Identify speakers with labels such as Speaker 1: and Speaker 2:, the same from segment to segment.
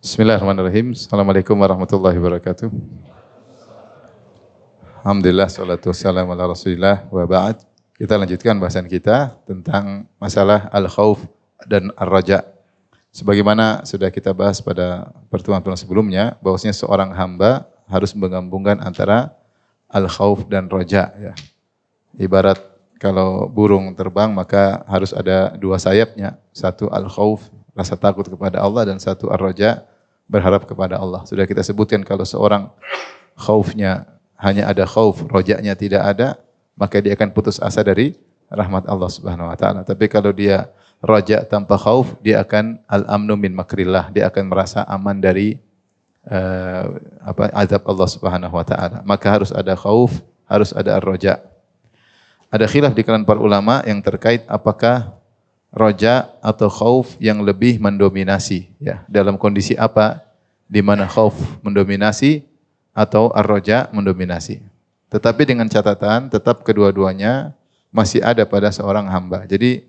Speaker 1: Bismillahirrahmanirrahim. Assalamualaikum warahmatullahi wabarakatuh. Alhamdulillah, salatu wassalamu ala rasulillah wa ba'd. Kita lanjutkan bahasan kita tentang masalah al-khauf dan ar-raja. Sebagaimana sudah kita bahas pada pertemuan-pertemuan sebelumnya, bahwasanya seorang hamba harus menggabungkan antara al-khauf dan raja. Ya. Ibarat kalau burung terbang maka harus ada dua sayapnya. Satu al-khauf, rasa takut kepada Allah, dan satu ar-raja, berharap kepada Allah. Sudah kita sebutkan kalau seorang khaufnya hanya ada khauf, rojanya tidak ada, maka dia akan putus asa dari rahmat Allah Subhanahu wa taala. Tapi kalau dia roja tanpa khauf, dia akan al-amnu min makrillah, dia akan merasa aman dari azab Allah Subhanahu wa taala. Maka harus ada khauf, harus ada ar-roja. Ada khilaf di kalangan para ulama yang terkait apakah roja atau khauf yang lebih mendominasi, ya. Dalam kondisi apa di mana khauf mendominasi atau ar-roja mendominasi. Tetapi dengan catatan tetap kedua-duanya masih ada pada seorang hamba. Jadi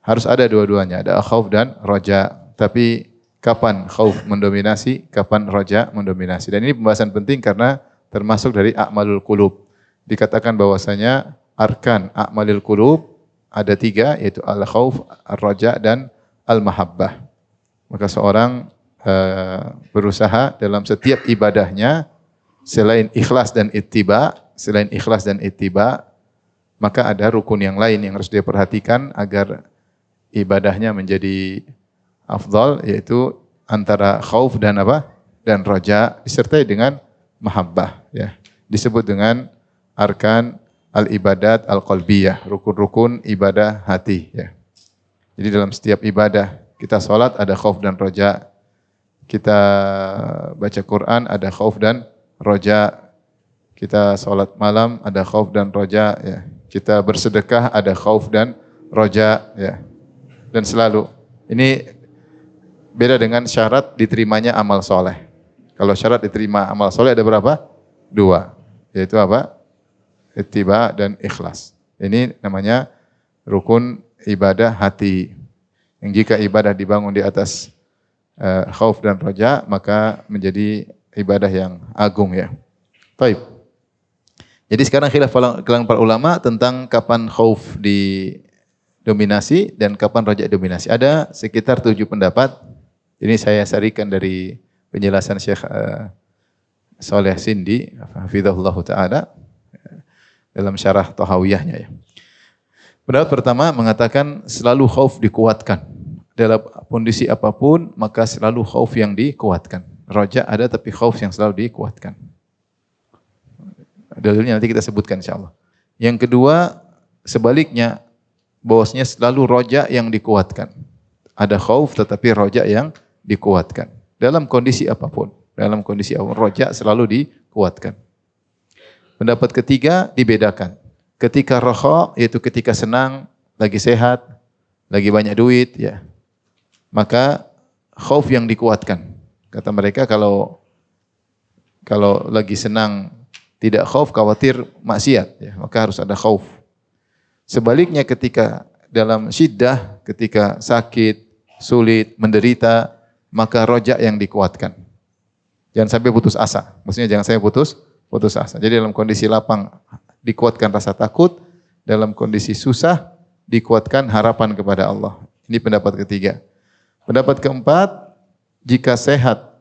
Speaker 1: harus ada dua-duanya, ada khauf dan roja. Tapi kapan khauf mendominasi, kapan roja mendominasi. Dan ini pembahasan penting karena termasuk dari a'malul qulub. Dikatakan bahwasanya arkan a'malul qulub ada tiga, yaitu al-khauf, ar-raja, dan al-mahabbah. Maka seorang berusaha dalam setiap ibadahnya, selain ikhlas dan ittiba, maka ada rukun yang lain yang harus dia perhatikan agar ibadahnya menjadi afdal, yaitu antara khauf dan apa? Dan raja disertai dengan mahabbah, ya. Disebut dengan arkan al-ibadat al-qalbiyah, rukun-rukun ibadah hati, ya. Jadi dalam setiap ibadah, kita salat ada khauf dan raja. Kita baca Quran ada khauf dan raja. Kita salat malam ada khauf dan raja, ya. Kita bersedekah ada khauf dan raja, ya. Dan selalu ini beda dengan syarat diterimanya amal soleh. Kalau syarat diterima amal soleh ada berapa? Dua, yaitu apa? Ittiba dan ikhlas. Ini namanya rukun ibadah hati. Yang jika ibadah dibangun di atas khauf dan raja, maka menjadi ibadah yang agung, ya. Baik. Jadi sekarang khilaf kalangan para ulama tentang kapan khauf didominasi dan kapan raja dominasi. Ada sekitar 7 pendapat. Ini saya sarikan dari penjelasan Syekh Saleh Sindi, hafizahullah taala, dalam syarah Tahawiyahnya, ya. Pendapat pertama mengatakan selalu khauf dikuatkan. Dalam kondisi apapun maka selalu khauf yang dikuatkan. Raja ada tapi khauf yang selalu dikuatkan. Dalilnya nanti kita sebutkan insyaallah. Yang kedua sebaliknya, bahwasanya selalu raja yang dikuatkan. Ada khauf tetapi raja yang dikuatkan. Dalam kondisi apapun. Dalam kondisi apapun raja selalu dikuatkan. Pendapat ketiga dibedakan. Ketika raha, yaitu ketika senang, lagi sehat, lagi banyak duit, ya, maka khauf yang dikuatkan. Kata mereka kalau lagi senang tidak khauf, khawatir maksiat, ya, maka harus ada khauf. Sebaliknya ketika dalam syiddah, ketika sakit, sulit, menderita, maka roja yang dikuatkan. Jangan sampai putus asa. Maksudnya jangan sampai putus asa. Jadi dalam kondisi lapang dikuatkan rasa takut, dalam kondisi susah dikuatkan harapan kepada Allah. Ini pendapat ketiga. Pendapat keempat, jika sehat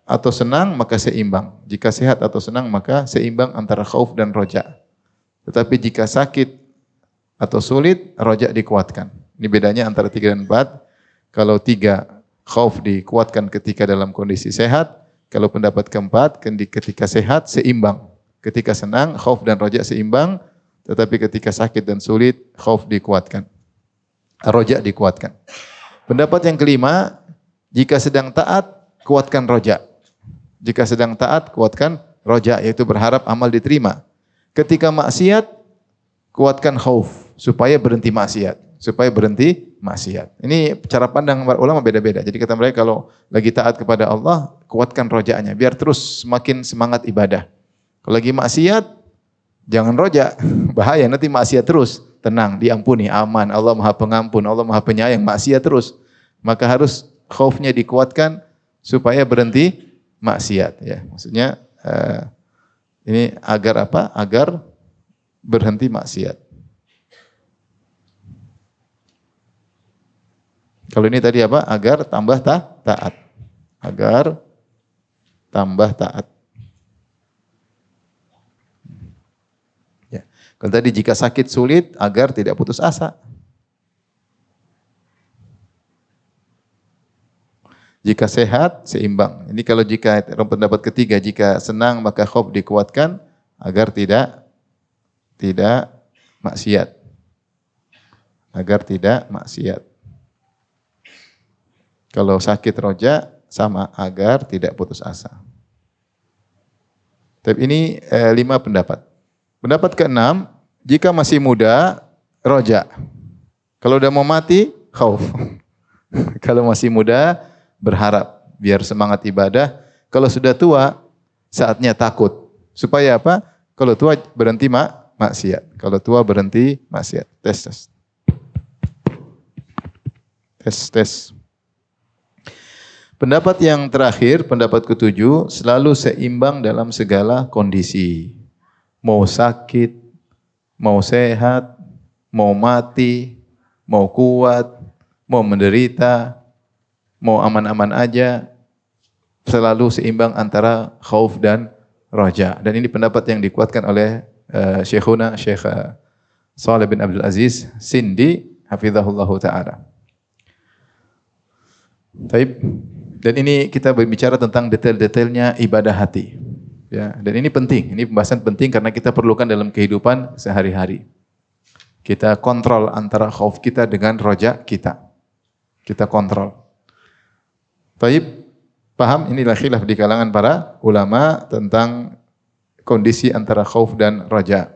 Speaker 1: atau senang maka seimbang. Jika sehat atau senang maka seimbang antara khauf dan roja. Tetapi jika sakit atau sulit, roja dikuatkan. Ini bedanya antara 3 dan 4. Kalau 3, khauf dikuatkan ketika dalam kondisi sehat. Kalau pendapat keempat, ketika sehat seimbang. Ketika senang, khauf dan roja seimbang. Tetapi ketika sakit dan sulit, khauf dikuatkan. Roja dikuatkan. Pendapat yang kelima, jika sedang taat, kuatkan roja. Jika sedang taat, kuatkan roja, yaitu berharap amal diterima. Ketika maksiat, kuatkan khauf, supaya berhenti maksiat. Ini cara pandang ulama beda-beda. Jadi kata mereka kalau lagi taat kepada Allah, kuatkan rojanya, biar terus semakin semangat ibadah. Kalau lagi maksiat, jangan roja, bahaya, nanti maksiat terus. Tenang, diampuni, aman, Allah Maha Pengampun, Allah Maha Penyayang, maksiat terus. Maka harus khaufnya dikuatkan supaya berhenti maksiat ya. Maksudnya ini agar apa? Agar berhenti maksiat. Kalau ini tadi apa? Agar tambah taat. Agar tambah taat. Ya. Kalau tadi jika sakit sulit, agar tidak putus asa. Jika sehat, seimbang. Ini kalau jika pendapat ketiga, jika senang maka khauf dikuatkan agar tidak maksiat. Agar tidak maksiat. Kalau sakit roja sama agar tidak putus asa. Tapi ini 5 pendapat. Pendapat ke-6, jika masih muda roja. Kalau udah mau mati khauf. Kalau masih muda berharap biar semangat ibadah. Kalau sudah tua saatnya takut. Supaya apa? Kalau tua berhenti maksiat. Kalau tua berhenti maksiat. Tes. Pendapat yang terakhir, pendapat ke-7, selalu seimbang dalam segala kondisi. Mau sakit, mau sehat, mau mati, mau kuat, mau menderita, mau aman-aman aja, selalu seimbang antara khauf dan roja. Dan ini pendapat yang dikuatkan oleh Syekhuna Syekh Shalih bin Abdul Aziz Sindi hafizahullahu taala. Taib. Dan ini kita berbicara tentang detail-detailnya ibadah hati. Ya, dan ini penting. Ini pembahasan penting karena kita perlukan dalam kehidupan sehari-hari. Kita kontrol antara khauf kita dengan roja kita. Kita kontrol. Taib. Paham? Inilah khilaf di kalangan para ulama tentang kondisi antara khauf dan roja.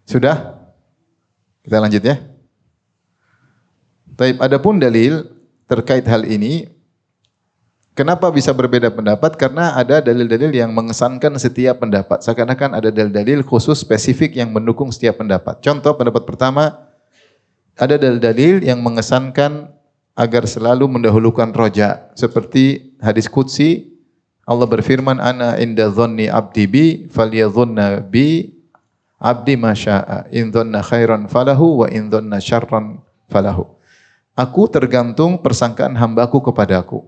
Speaker 1: Sudah? Kita lanjut ya. Taib. Adapun dalil terkait hal ini, kenapa bisa berbeda pendapat? Karena ada dalil-dalil yang mengesankan setiap pendapat. Seakan-akan ada dalil-dalil khusus spesifik yang mendukung setiap pendapat. Contoh pendapat pertama, ada dalil-dalil yang mengesankan agar selalu mendahulukan roja. Seperti hadis qudsi, Allah berfirman, Ana inda dhanni abdi bi, falyadhunna bi abdi masya'a. In dhanna khairan falahu, wa in dhanna syarran falahu. Aku tergantung persangkaan hambaku kepadaku.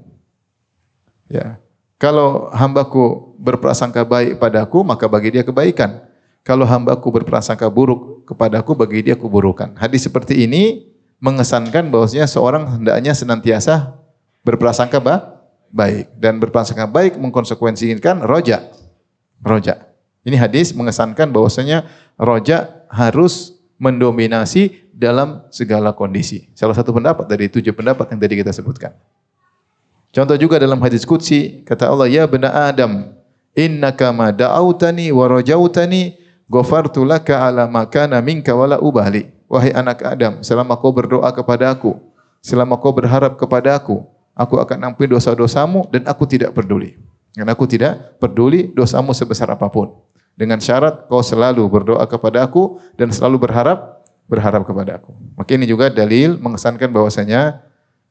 Speaker 1: Ya. Kalau hambaku berprasangka baik padaku, maka bagi dia kebaikan. Kalau hambaku berprasangka buruk kepadaku, bagi dia keburukan. Hadis seperti ini mengesankan bahwasanya seorang hendaknya senantiasa berprasangka baik. Dan berprasangka baik mengkonsekuensikan roja. Ini hadis mengesankan bahwasanya roja harus mendominasi dalam segala kondisi. Salah satu pendapat dari 7 pendapat yang tadi kita sebutkan. Contoh juga dalam hadis qudsi, kata Allah, Ya bena Adam, innaka ma da'autani wa rajautani, ghafartu laka ala ma kana minka wala ubali. Wahai anak Adam, selama kau berdoa kepada aku, selama kau berharap kepada aku akan ampuni dosa-dosamu dan aku tidak peduli. Dan aku tidak peduli dosamu sebesar apapun. Dengan syarat kau selalu berdoa kepada aku dan selalu berharap kepada aku. Maka ini juga dalil mengesankan bahwasanya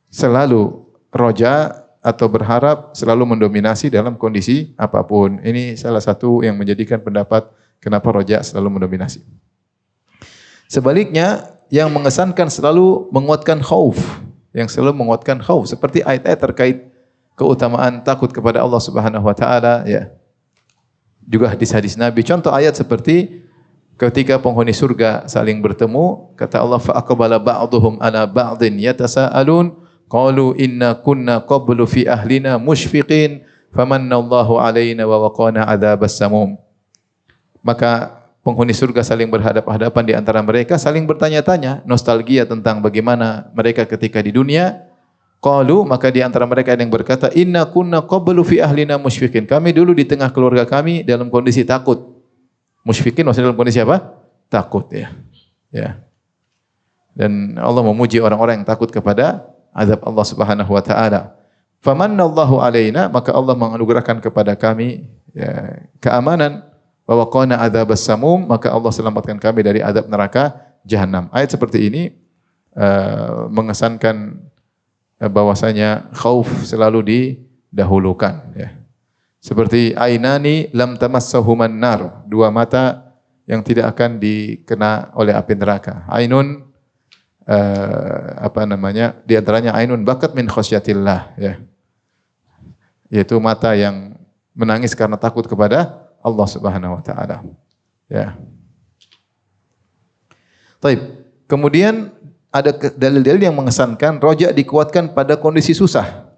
Speaker 1: selalu roja atau berharap selalu mendominasi dalam kondisi apapun. Ini salah satu yang menjadikan pendapat kenapa roja selalu mendominasi. Sebaliknya, yang mengesankan selalu menguatkan khauf, seperti ayat-ayat terkait keutamaan takut kepada Allah Subhanahu wa taala ya. Juga hadis-hadis Nabi. Contoh ayat seperti ketika penghuni surga saling bertemu, kata Allah, fa aqbala ba'dhum ala ba'dhin yatasaalun qalu inna kunna qablu fi ahlina musyfiqin famannallahu alaina wa waqana adzabas samum. Maka penghuni surga saling berhadapan-hadapan di antara mereka, saling bertanya-tanya, nostalgia tentang bagaimana mereka ketika di dunia. Qalu, maka di antara mereka ada yang berkata, inna kunna qablu fi ahlina musyfiqin. Kami dulu di tengah keluarga kami dalam kondisi takut. Musyfiqin maksudnya dalam kondisi apa? Takut ya. Ya. Dan Allah memuji orang-orang yang takut kepada azab Allah Subhanahu wa taala. Famannallahu alaina, maka Allah menganugerahkan kepada kami ya, keamanan, wa waqana adzabas samum, maka Allah selamatkan kami dari azab neraka jahanam. Ayat seperti ini mengesankan bahwasanya khauf selalu didahulukan ya. Seperti ainani lam tamassahuman nar, dua mata yang tidak akan dikena oleh api neraka. Ainun di antaranya ainun bakat min khasyatillah ya. Yaitu mata yang menangis karena takut kepada Allah Subhanahu wa taala. Ya. Taib. Kemudian ada dalil-dalil yang mengesankan roja dikuatkan pada kondisi susah.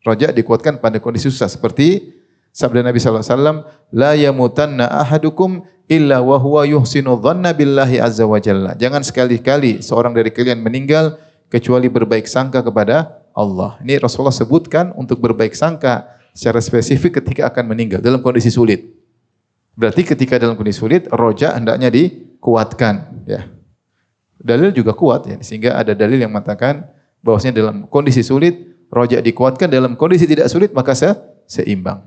Speaker 1: Roja dikuatkan pada kondisi susah seperti sabda Nabi sallallahu alaihi wasallam, la yamutanna ahadukum illa wa huwa yuhsinu dhanna billahi azza wa jalla. Jangan sekali-kali seorang dari kalian meninggal kecuali berbaik sangka kepada Allah. Ini Rasulullah sebutkan untuk berbaik sangka secara spesifik ketika akan meninggal dalam kondisi sulit. Berarti ketika dalam kondisi sulit, roja hendaknya dikuatkan ya. Dalil juga kuat ya, sehingga ada dalil yang mengatakan bahwasanya dalam kondisi sulit roja dikuatkan, dalam kondisi tidak sulit maka seimbang.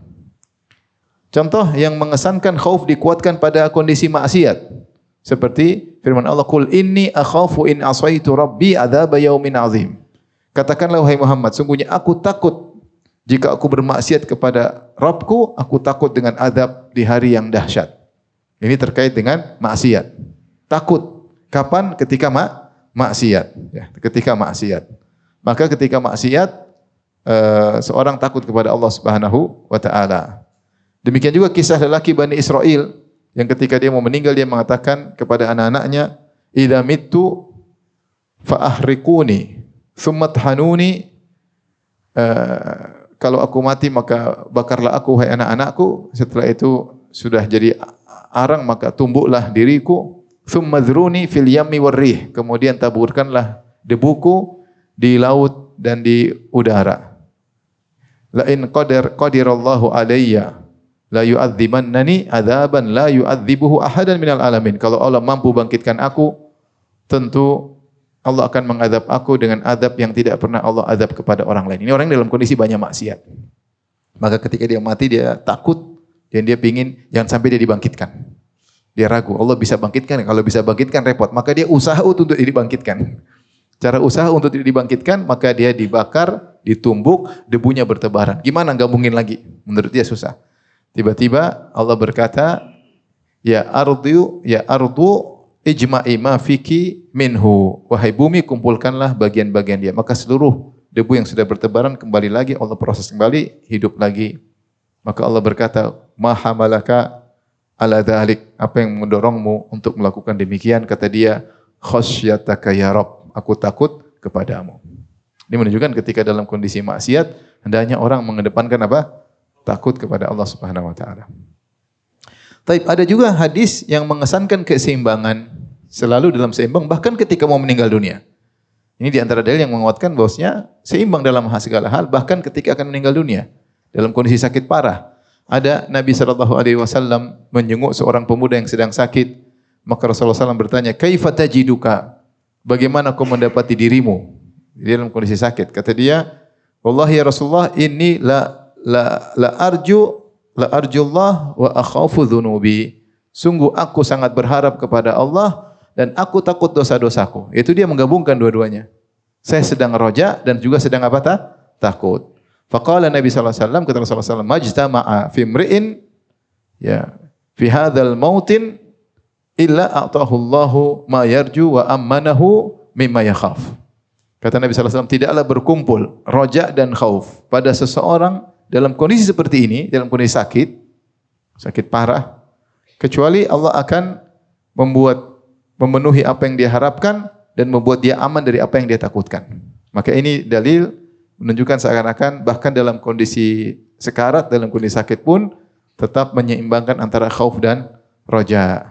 Speaker 1: Contoh yang mengesankan khauf dikuatkan pada kondisi maksiat. Seperti firman Allah, "Qul inni akhafu in asaitu rabbi adzab yaumin azim." Katakanlah wahai Muhammad, sungguhnya aku takut jika aku bermaksiat kepada Rabbku, aku takut dengan azab di hari yang dahsyat. Ini terkait dengan maksiat. Takut. Kapan? Ketika maksiat. Ya, ketika maksiat. Maka ketika maksiat, seorang takut kepada Allah Subhanahu wa taala. Demikian juga kisah lelaki Bani Israel yang ketika dia mau meninggal dia mengatakan kepada anak-anaknya, "Idza mittu fa ahriquni, tsumma tahanuni." Kalau aku mati maka bakarlah aku wahai anak-anakku, setelah itu sudah jadi arang maka tumbuklah diriku, tsumma dzuruni fil yammi warrih, kemudian taburkanlah debuku di laut dan di udara. La in qadirallahu alayya la yu'adzibannani adzaban la yu'adzibuhu ahadan minal alamin. Kalau Allah mampu bangkitkan aku, tentu Allah akan mengadab aku dengan adab yang tidak pernah Allah adab kepada orang lain. Ini orang dalam kondisi banyak maksiat. Maka ketika dia mati dia takut dan dia pingin jangan sampai dia dibangkitkan. Dia ragu, Allah bisa bangkitkan, kalau bisa bangkitkan repot. Maka dia usaha untuk dibangkitkan. Cara usaha untuk dibangkitkan, maka dia dibakar, ditumbuk, debunya bertebaran. Gimana gabungin lagi? Menurut dia susah. Tiba-tiba Allah berkata, ya ardu ijma'i ma fiki minhu. Wahai bumi, kumpulkanlah bagian-bagian dia. Maka seluruh debu yang sudah bertebaran kembali lagi, Allah proses kembali, hidup lagi. Maka Allah berkata, ma hamalaka ala dhalik. Apa yang mendorongmu untuk melakukan demikian? Kata dia, khasyataka ya Rabb. Aku takut kepadamu. Ini menunjukkan ketika dalam kondisi maksiat, hendaknya orang mengedepankan apa? Takut kepada Allah Subhanahu wa taala. Taib, ada juga hadis yang mengesankan keseimbangan, selalu dalam seimbang bahkan ketika mau meninggal dunia. Ini di antara dalil yang menguatkan bahwasanya seimbang dalam segala hal bahkan ketika akan meninggal dunia dalam kondisi sakit parah. Ada Nabi sallallahu alaihi wasallam menjenguk seorang pemuda yang sedang sakit, maka Rasulullah SAW bertanya, "Kaifa tajiduka?" Bagaimana kau mendapati dirimu di dalam kondisi sakit? Kata dia, "Wallahi ya Rasulullah, inni la arjullah wa akhafu dhunubi." Sungguh aku sangat berharap kepada Allah dan aku takut dosa-dosaku. Itu dia menggabungkan dua-duanya. Saya sedang roja dan juga sedang apa? Takut. Faqala Nabi sallallahu alaihi wasallam, kata Rasulullah sallallahu alaihi wasallam, majtama'a fi imri'in ya fi hadzal mautin illa a'tahu Allahu ma yarju wa ammanahu mimma yakhaf. Kata Nabi sallallahu alaihi wasallam, tidaklah berkumpul roja dan khauf pada seseorang dalam kondisi seperti ini, dalam kondisi sakit parah, kecuali Allah akan memenuhi apa yang dia harapkan dan membuat dia aman dari apa yang dia takutkan. Maka ini dalil menunjukkan seakan-akan bahkan dalam kondisi sekarat, dalam kondisi sakit pun tetap menyeimbangkan antara khauf dan roja.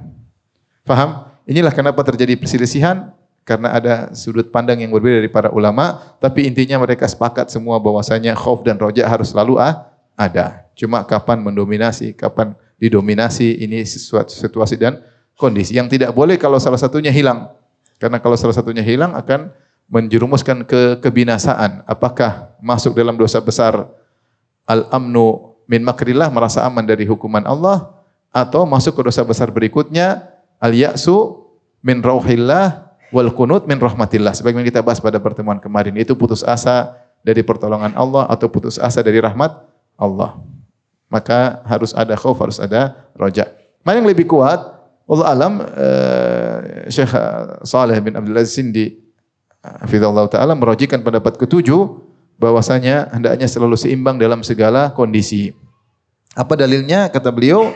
Speaker 1: Faham? Inilah kenapa terjadi perselisihan, karena ada sudut pandang yang berbeda dari para ulama, tapi intinya mereka sepakat semua bahwasanya khauf dan roja harus selalu ada. Cuma kapan mendominasi, kapan didominasi, ini sesuatu situasi dan kondisi. Yang tidak boleh kalau salah satunya hilang. Karena kalau salah satunya hilang akan menjerumuskan ke kebinasaan. Apakah masuk dalam dosa besar al-amnu min makrillah, merasa aman dari hukuman Allah, atau masuk ke dosa besar berikutnya al-ya'su min rauhillah wal qunut min rahmatillah. Sebagaimana kita bahas pada pertemuan kemarin, itu putus asa dari pertolongan Allah atau putus asa dari rahmat Allah. Maka harus ada khauf, harus ada roja. Mana yang lebih kuat? Allah alam, Syekh Saleh bin Abdul Aziz Sindi hafizallahu taala merojikan pendapat ketujuh bahwasanya hendaknya selalu seimbang dalam segala kondisi. Apa dalilnya? Kata beliau,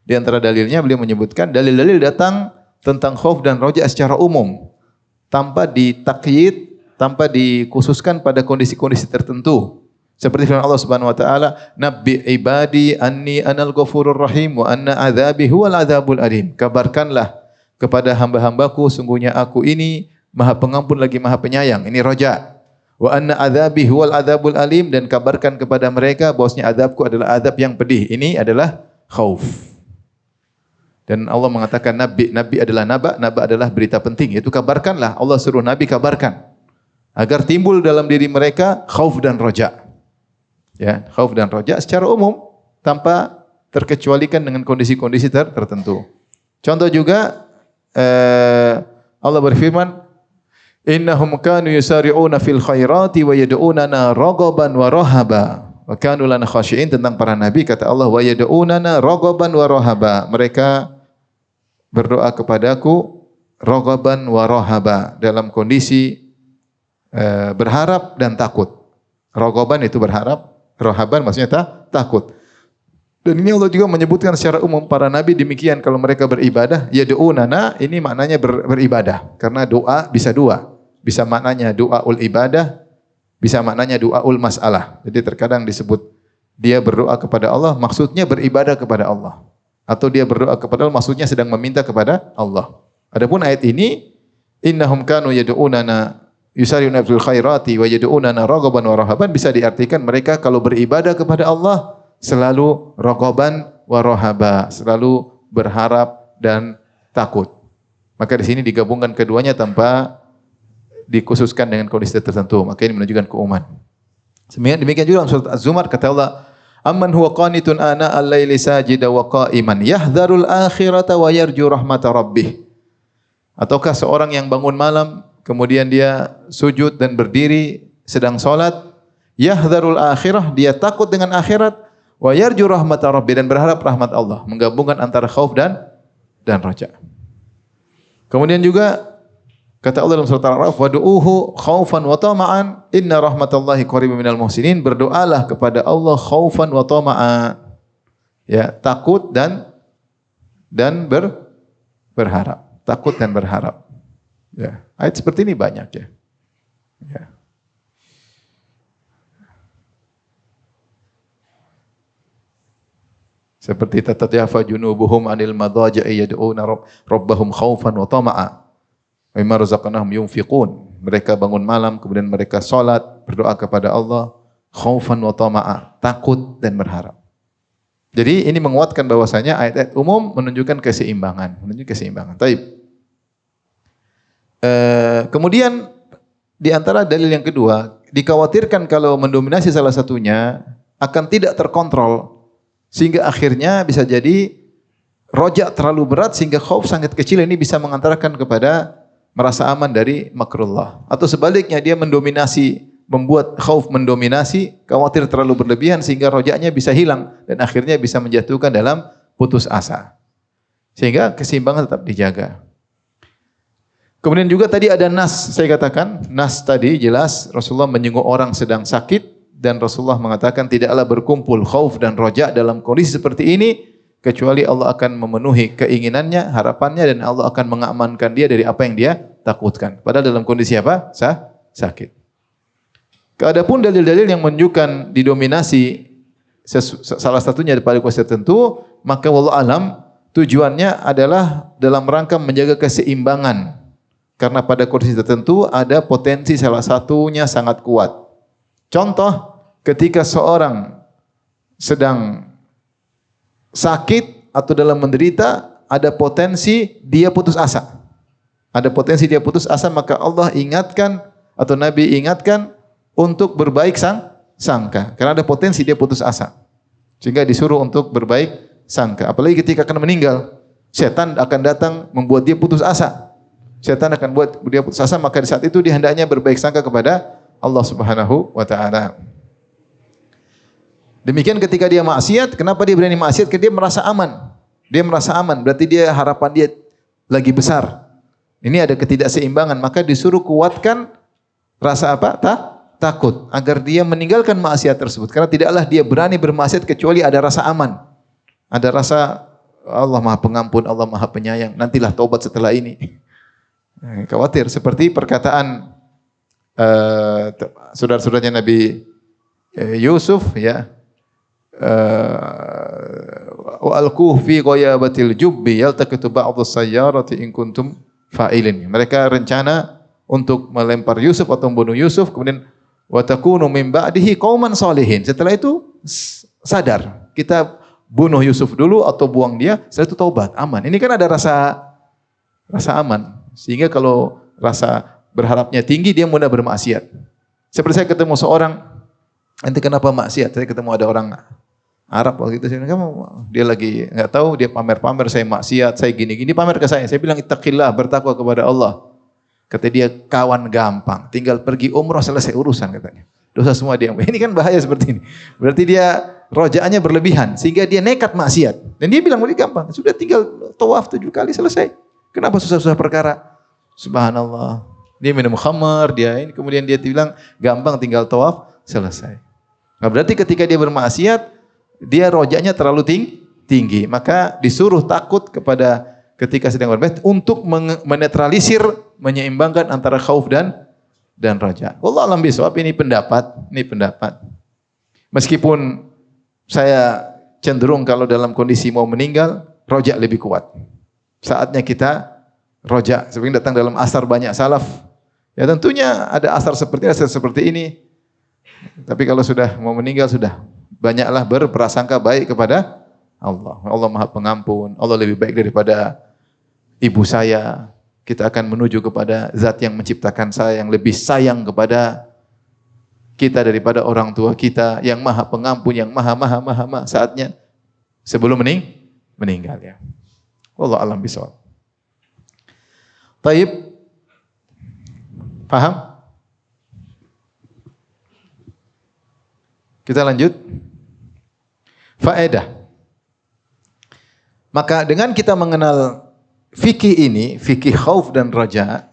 Speaker 1: di antara dalilnya beliau menyebutkan dalil-dalil datang tentang khauf dan roja secara umum tanpa ditakyid, tanpa dikhususkan pada kondisi-kondisi tertentu. Seperti firman Allah Subhanahu wa taala, "Nabbi ibadi anni anal ghafurur rahim wa anna adzabi huwal adzabul alim." Kabarkanlah kepada hamba-hambaku sungguhnya aku ini Maha Pengampun lagi Maha Penyayang. Ini roja. Wa anna adzabi huwal adzabul alim, dan kabarkan kepada mereka bahwasanya azabku adalah azab yang pedih. Ini adalah khauf. Dan Allah mengatakan nabi adalah naba adalah berita penting. Itu kabarkanlah, Allah suruh nabi kabarkan agar timbul dalam diri mereka khauf dan roja. Ya, khauf dan roja secara umum tanpa terkecualikan dengan kondisi-kondisi tertentu. Contoh juga Allah berfirman, "Innahum kanu yusari'una fil khairati wa yad'unana raghaban wa rahaba." Wa kanu lana khashi'in, tentang para nabi kata Allah, "Wa yad'unana raghaban wa rahaba." Mereka berdoa kepadaku raghaban wa rahaba, dalam kondisi berharap dan takut. Raghaban itu berharap, rahaban maksudnya takut. Dan ini Allah juga menyebutkan secara umum para nabi demikian kalau mereka beribadah, yad'unana ini maknanya beribadah. Karena doa bisa dua. Bisa maknanya doaul ibadah, bisa maknanya doaul masalah. Jadi terkadang disebut dia berdoa kepada Allah maksudnya beribadah kepada Allah. Atau dia berdoa kepada Allah maksudnya sedang meminta kepada Allah. Adapun ayat ini, innahum kanu yad'unana yusari'una fil khairati wa yad'unana raghaban wa rahaban, bisa diartikan mereka kalau beribadah kepada Allah selalu raghaban wa rahaba, selalu berharap dan takut. Maka di sini digabungkan keduanya tanpa dikhususkan dengan kondisi tertentu. Maka ini menunjukkan keumuman. Demikian juga dalam surat Az-Zumar kata Allah, "Amman huwa qanitun ana al-laili sajida wa qa'iman yahdharul akhirata wa yarju rahmata rabbih." Ataukah seorang yang bangun malam kemudian dia sujud dan berdiri sedang salat, yahdharul akhirah, dia takut dengan akhirat, wa yarju rahmata rabbih, dan berharap rahmat Allah, menggabungkan antara khauf dan raja. Kemudian juga kata Allah dalam surat Al-A'raf, "Wad'uuhu khaufan wa tama'an, inna rahmatallahi qaribun minal muhsinin." Berdoalah kepada Allah khaufan wa tama'an. Ya, takut dan berharap. Takut dan berharap. Ya, ayat seperti ini banyak ya. Ya. Seperti tatatayafa junubuhum anil madaja'i yad'una rabbahum khaufan wa tama'a. Mimma razaqnahum yunfiqun. Mereka bangun malam kemudian mereka salat, berdoa kepada Allah khaufan wa tama'a, takut dan berharap. Jadi ini menguatkan bahwasanya ayat-ayat umum menunjukkan keseimbangan, Taib. Kemudian di antara dalil yang kedua, dikhawatirkan kalau mendominasi salah satunya akan tidak terkontrol sehingga akhirnya bisa jadi rojak terlalu berat sehingga khauf sangat kecil, ini bisa mengantarkan kepada merasa aman dari makrullah. Atau sebaliknya dia mendominasi, membuat khauf mendominasi, khawatir terlalu berlebihan sehingga rojaknya bisa hilang dan akhirnya bisa menjatuhkan dalam putus asa. Sehingga keseimbangan tetap dijaga. Kemudian juga tadi ada nas, saya katakan, nas tadi jelas Rasulullah menyinggung orang sedang sakit dan Rasulullah mengatakan tidaklah berkumpul khauf dan rojak dalam kondisi seperti ini kecuali Allah akan memenuhi keinginannya, harapannya, dan Allah akan mengamankan dia dari apa yang dia takutkan. Padahal dalam kondisi apa? Sakit. Adapun dalil-dalil yang menunjukkan didominasi salah satunya pada kondisi tertentu, maka wallahu alam tujuannya adalah dalam rangka menjaga keseimbangan. Karena pada kondisi tertentu ada potensi salah satunya sangat kuat. Contoh, ketika seorang sedang sakit atau dalam menderita, ada potensi dia putus asa. Ada potensi dia putus asa, maka Allah ingatkan atau Nabi ingatkan untuk berbaik sangka. Karena ada potensi dia putus asa. Sehingga disuruh untuk berbaik sangka. Apalagi ketika akan meninggal, setan akan datang membuat dia putus asa. Setan akan buat dia putus asa, maka di saat itu dia hendaknya berbaik sangka kepada Allah Subhanahu wa taala. Demikian ketika dia maksiat, kenapa dia berani maksiat? Karena dia merasa aman. Dia merasa aman, berarti dia harapan dia lagi besar. Ini ada ketidakseimbangan, maka disuruh kuatkan rasa apa? Takut agar dia meninggalkan maksiat tersebut. Karena tidaklah dia berani bermaksiat kecuali ada rasa aman. Ada rasa Allah Maha Pengampun, Allah Maha Penyayang. Nantilah taubat setelah ini. Khawatir seperti perkataan saudara-saudaranya Nabi Yusuf ya. Wa alquh fi ghayabatil jubbi yaltaqitu ba'dhu sayyarati in kuntum fa'ilin. Mereka rencana untuk melempar Yusuf atau membunuh Yusuf, kemudian wa takunu min ba'dihi qauman sholihin. Setelah itu sadar, kita bunuh Yusuf dulu atau buang dia, setelah itu taubat, aman. Ini kan ada rasa aman. Sehingga kalau rasa berharapnya tinggi, dia mudah bermaksiat. Seperti saya ketemu seorang, nanti kenapa maksiat? Saya ketemu ada orang Arab waktu itu, saya bilang, dia lagi nggak tahu, dia pamer-pamer saya maksiat, saya gini-gini, pamer ke saya. Saya bilang ittaqillah, bertakwa kepada Allah. Kata dia, kawan gampang, tinggal pergi umrah selesai urusan katanya. Dosa semua dia. Ini kan bahaya seperti ini. Berarti dia rojaannya berlebihan sehingga dia nekat maksiat. Dan dia bilang ini gampang, sudah tinggal tawaf 7 kali selesai. Kenapa susah-susah perkara? Subhanallah. Dia minum khamar, ini kemudian dia bilang gampang tinggal tawaf selesai. Nah, berarti ketika dia bermaksiat, dia rojaknya terlalu tinggi. Maka disuruh takut kepada ketika sedang bermaksiat untuk menetralisir, menyeimbangkan antara khauf dan raja. Wallahu a'lam bishawab, ini pendapat. Meskipun saya cenderung kalau dalam kondisi mau meninggal, roja lebih kuat. Saatnya kita roja. Seperti datang dalam asar banyak salaf. Ya tentunya ada asar seperti ini. Tapi kalau sudah mau meninggal, sudah banyaklah berprasangka baik kepada Allah. Allah Maha Pengampun. Allah lebih baik daripada ibu saya. Kita akan menuju kepada zat yang menciptakan saya, yang lebih sayang kepada kita daripada orang tua kita, yang Maha Pengampun, yang maha. Saatnya sebelum meninggal ya. Wallahu a'lam bishawab. Taib. Paham? Kita lanjut. Faedah. Maka dengan kita mengenal fikih ini, fikih khauf dan raja,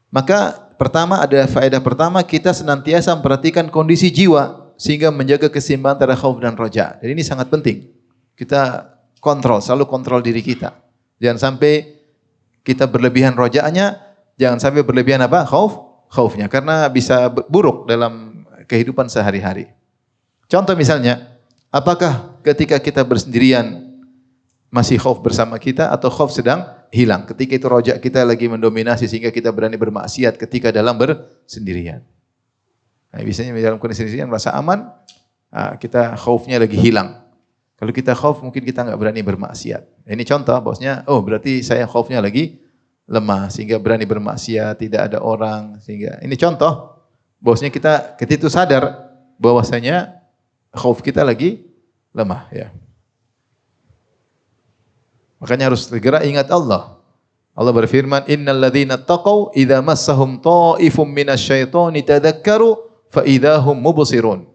Speaker 1: maka pertama ada faedah pertama, kita senantiasa memperhatikan kondisi jiwa sehingga menjaga keseimbangan antara khauf dan raja. Dan ini sangat penting. Kita selalu kontrol diri kita. Jangan sampai kita berlebihan rojaannya, jangan sampai berlebihan apa? Khaufnya, karena bisa buruk dalam kehidupan sehari-hari. Contoh misalnya, apakah ketika kita bersendirian masih khauf bersama kita atau khauf sedang hilang? Ketika itu rojak kita lagi mendominasi sehingga kita berani bermaksiat ketika dalam bersendirian. Nah, biasanya dalam kondisi sendirian merasa aman, kita khaufnya lagi hilang. Kalau kita khauf mungkin kita enggak berani bermaksiat. Ini contoh bahwasanya berarti saya khaufnya lagi lemah sehingga berani bermaksiat, tidak ada orang sehingga ini contoh bahwasanya kita ketika itu sadar bahwasanya khauf kita lagi lemah ya. Makanya harus segera ingat Allah. Allah berfirman, "Innal ladzina taqaw idza massahum ta'ifum minasyaitani tadzakkaru fa idzahum mubsirun."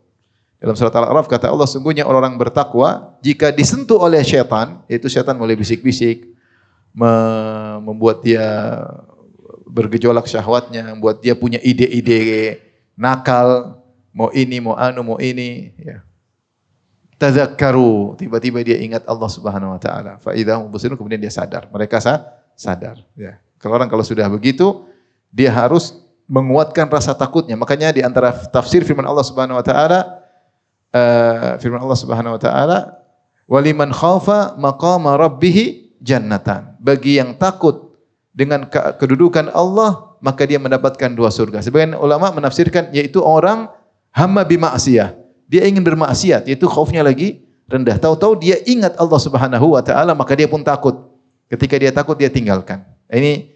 Speaker 1: Dalam surat Al-A'raf kata Allah, sungguhnya orang-orang bertakwa jika disentuh oleh syaitan, yaitu syaitan mulai bisik-bisik, membuat dia bergejolak syahwatnya, membuat dia punya ide-ide nakal, mau ini, mau anu, mau ini, ya. Tadzakkaru, tiba-tiba dia ingat Allah Subhanahu wa taala. Fa idzahum mubsirun, kemudian dia sadar. Mereka sadar, ya. Kalau sudah begitu, dia harus menguatkan rasa takutnya. Makanya di antara tafsir firman Allah Subhanahu wa taala, waliman khaufa maqama rabbih jannatan. Bagi yang takut dengan kedudukan Allah, maka dia mendapatkan 2 surga. Sebagian ulama menafsirkan yaitu orang hamma bima'siyah. Dia ingin bermaksiat, yaitu khaufnya lagi rendah. Tahu-tahu dia ingat Allah Subhanahu wa taala, maka dia pun takut. Ketika dia takut, dia tinggalkan. Ini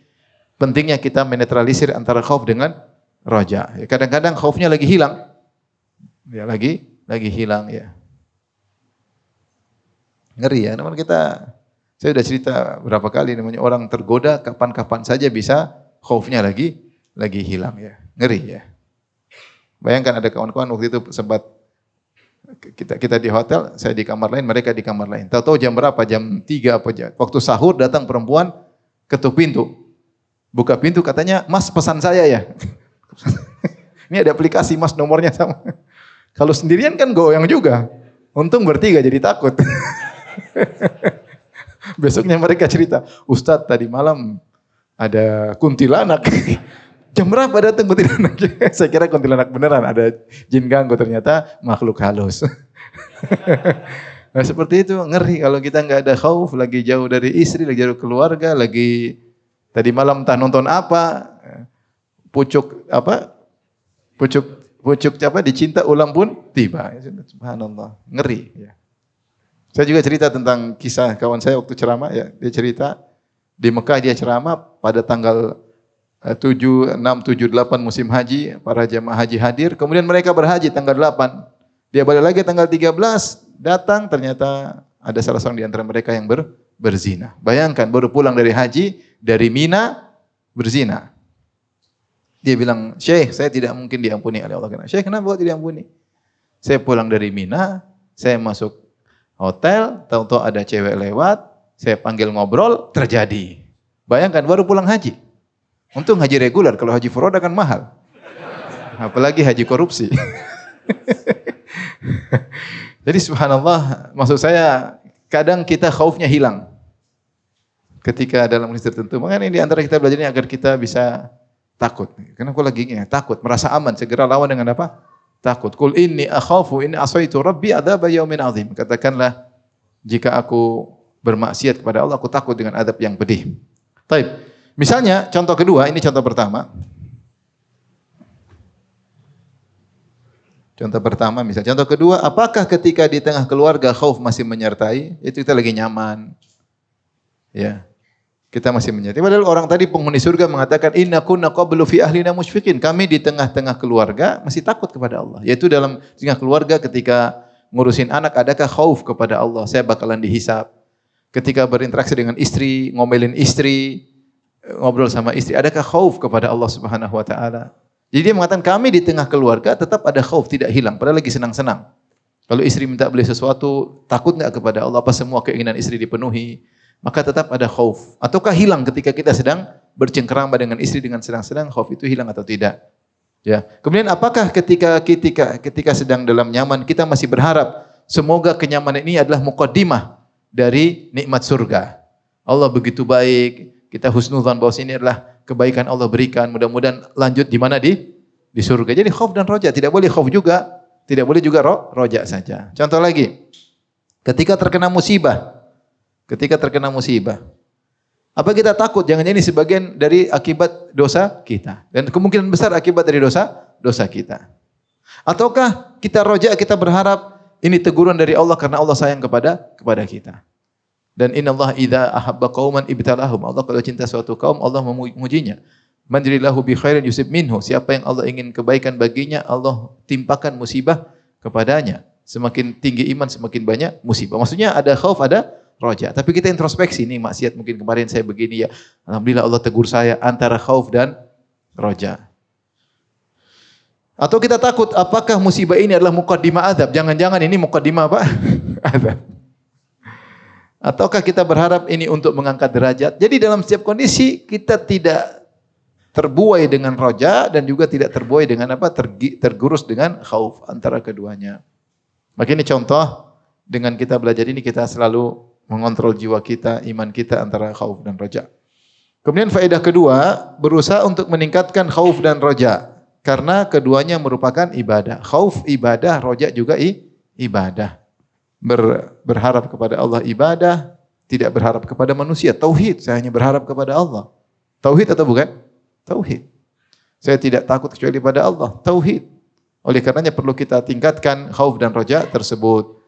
Speaker 1: pentingnya kita menetralisir antara khauf dengan raja. Kadang-kadang khaufnya lagi hilang. Dia lagi hilang ya. Ngeri ya, namun saya sudah cerita berapa kali namanya orang tergoda kapan-kapan saja bisa khaufnya lagi lagi hilang ya. Ngeri ya. Bayangkan ada kawan-kawan waktu itu sempat kita di hotel, saya di kamar lain, mereka di kamar lain. Tahu-tahu jam berapa? Jam 3 apa jam. Waktu sahur datang perempuan ketuk pintu. Buka pintu katanya, "Mas, pesan saya ya." Ini ada aplikasi, Mas, nomornya sama. Kalau sendirian kan goyang juga. Untung bertiga jadi takut. Besoknya mereka cerita, "Ustadz tadi malam ada kuntilanak." Jam berapa datang kuntilanak? Saya kira kuntilanak beneran, ada jin ganggu, ternyata makhluk halus. Nah, seperti itu ngeri kalau kita nggak ada khauf, lagi jauh dari istri, lagi jauh keluarga, lagi tadi malam entah nonton apa, pucuk apa dicinta ulang pun tiba. Subhanallah, ngeri ya. Saya juga cerita tentang kisah kawan saya waktu ceramah ya, dia cerita di Mekah dia ceramah pada tanggal 7, 6, 7, 8 musim haji, para jemaah haji hadir, kemudian mereka berhaji tanggal 8. Dia balik lagi tanggal 13, datang ternyata ada salah seorang di antara mereka yang berzina. Bayangkan baru pulang dari haji, dari Mina berzina. Dia bilang, "Syekh, saya tidak mungkin diampuni oleh Allah." "Syekh, kenapa kok tidak diampuni?" "Saya pulang dari Mina, saya masuk hotel, tahu-tahu ada cewek lewat, saya panggil ngobrol, terjadi." Bayangkan baru pulang haji. Untung haji reguler, kalau haji furoda kan mahal. Apalagi haji korupsi. Jadi subhanallah, maksud saya kadang kita khaufnya hilang. Ketika dalam kondisi tertentu. Makanya ini di antara kita belajar ini agar kita bisa takut. Karena aku lagi takut, merasa aman, segera lawan dengan apa? Takut. Qul inni akhafu in asaitu rabbi adzab yaumin azim. Katakanlah, jika aku bermaksiat kepada Allah, aku takut dengan adab yang pedih. Baik. Misalnya, contoh kedua, ini contoh pertama. Contoh kedua, apakah ketika di tengah keluarga khauf masih menyertai? Itu kita lagi nyaman. Ya. Kita masih menyertai. Padahal orang tadi penghuni surga mengatakan, "Inna kunna qablu fi ahlina musyfiqin." Kami di tengah-tengah keluarga masih takut kepada Allah. Yaitu dalam tengah keluarga ketika ngurusin anak, adakah khauf kepada Allah? Saya bakalan dihisab. Ketika berinteraksi dengan istri, ngomelin istri, ngobrol sama istri, adakah khauf kepada Allah Subhanahu wa taala? Jadi dia mengatakan kami di tengah keluarga tetap ada khauf, tidak hilang, padahal lagi senang-senang. Kalau istri minta beli sesuatu, takut enggak kepada Allah, apa semua keinginan istri dipenuhi? Maka tetap ada khauf. Ataukah hilang ketika kita sedang bercengkerama dengan istri dengan senang-senang, khauf itu hilang atau tidak? Ya. Kemudian apakah ketika sedang dalam nyaman kita masih berharap semoga kenyamanan ini adalah muqaddimah dari nikmat surga. Allah begitu baik, kita husnuzan bahwa ini adalah kebaikan Allah berikan. Mudah-mudahan lanjut di mana di surga. Jadi khauf dan roja, tidak boleh khauf juga, tidak boleh juga roja saja. Contoh lagi, ketika terkena musibah, apa kita takut? Jangan-jangan ini sebagian dari akibat dosa kita, dan kemungkinan besar akibat dari dosa kita. Ataukah kita roja, kita berharap ini teguran dari Allah karena Allah sayang kepada kita. Dan innallaha idza ahabba qauman ibtalahum. Allah kalau cinta suatu kaum, Allah memujinya. Man yuridillahu bi khairin yusib minhu. Siapa yang Allah ingin kebaikan baginya, Allah timpakan musibah kepadanya. Semakin tinggi iman, semakin banyak musibah. Maksudnya ada khauf, ada roja. Tapi kita introspeksi, nih maksiat mungkin kemarin saya begini ya. Alhamdulillah Allah tegur saya, antara khauf dan roja. Atau kita takut, apakah musibah ini adalah muqaddimah azab? Jangan-jangan ini muqaddimah apa? Azab. Ataukah kita berharap ini untuk mengangkat derajat? Jadi dalam setiap kondisi kita tidak terbuai dengan roja dan juga tidak terbuai dengan apa? Tergerus dengan khauf, antara keduanya. Maka ini contoh, dengan kita belajar ini kita selalu mengontrol jiwa kita, iman kita antara khauf dan roja. Kemudian faedah kedua, berusaha untuk meningkatkan khauf dan roja. Karena keduanya merupakan ibadah. Khauf ibadah, roja juga ibadah. Berharap kepada Allah ibadah, tidak berharap kepada manusia. Tauhid, saya hanya berharap kepada Allah. Tauhid atau bukan? Tauhid. Saya tidak takut kecuali pada Allah. Tauhid. Oleh karenanya perlu kita tingkatkan khauf dan roja tersebut.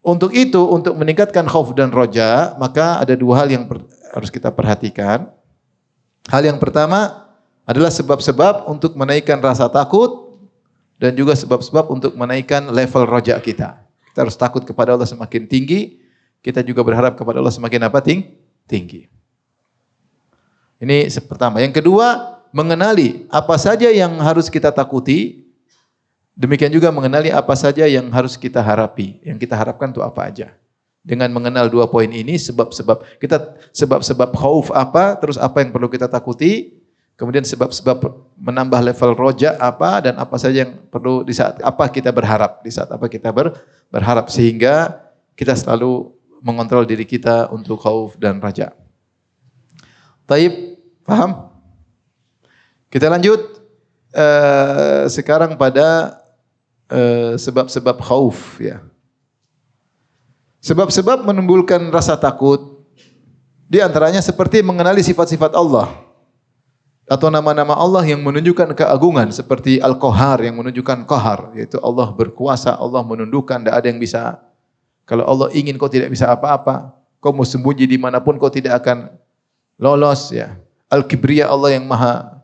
Speaker 1: Untuk itu, untuk meningkatkan khauf dan roja, maka ada dua hal yang harus kita perhatikan. Hal yang pertama adalah sebab-sebab untuk menaikkan rasa takut dan juga sebab-sebab untuk menaikkan level roja kita. Kita harus takut kepada Allah semakin tinggi, kita juga berharap kepada Allah semakin apa? Tinggi. Ini pertama. Yang kedua, mengenali apa saja yang harus kita takuti, demikian juga mengenali apa saja yang harus kita harapi. Yang kita harapkan itu apa aja. Dengan mengenal dua poin ini, sebab-sebab khauf apa, terus apa yang perlu kita takuti, kemudian sebab-sebab menambah level roja apa, dan apa saja yang perlu di saat apa kita berharap, di saat apa kita berharap, sehingga kita selalu mengontrol diri kita untuk khauf dan raja. Taib, paham? Kita lanjut sekarang pada sebab-sebab khauf, ya. Sebab-sebab menimbulkan rasa takut, di antaranya seperti mengenali sifat-sifat Allah atau nama-nama Allah yang menunjukkan keagungan, seperti Al-Qahar yang menunjukkan qahar, yaitu Allah berkuasa, Allah menundukkan, tidak ada yang bisa. Kalau Allah ingin kau tidak bisa apa-apa, kau mau sembunyi dimanapun kau tidak akan lolos, ya. Al-Kibriya, Allah yang maha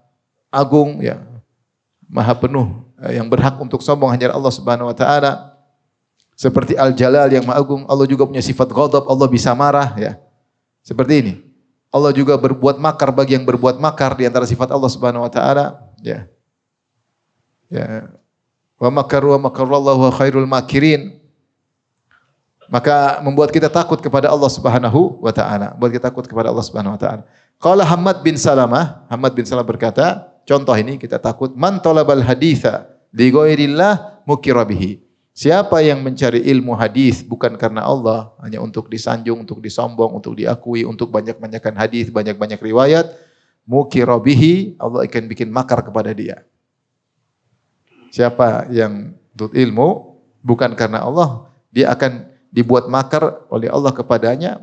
Speaker 1: agung, ya, maha penuh, yang berhak untuk sombong hanya Allah Subhanahu wa taala. Seperti Al-Jalal yang maha agung, Allah juga punya sifat ghadab, Allah bisa marah, ya. Seperti ini. Allah juga berbuat makar bagi yang berbuat makar, di antara sifat Allah Subhanahu wa taala, ya. Ya. Wa makaru wa makarallahu wa khairul makirin. Maka membuat kita takut kepada Allah Subhanahu wa taala, membuat kita takut kepada Allah Subhanahu wa taala. Qala Hammad bin Salamah berkata, contoh ini kita takut, man talabal haditha li ghairillah mukira bihi. Siapa yang mencari ilmu hadis bukan karena Allah, hanya untuk disanjung, untuk disombong, untuk diakui, untuk banyak-banyakan hadis, banyak-banyak riwayat, mukira bihi, Allah akan bikin makar kepada dia. Siapa yang menuntut ilmu bukan karena Allah, dia akan dibuat makar oleh Allah kepadanya,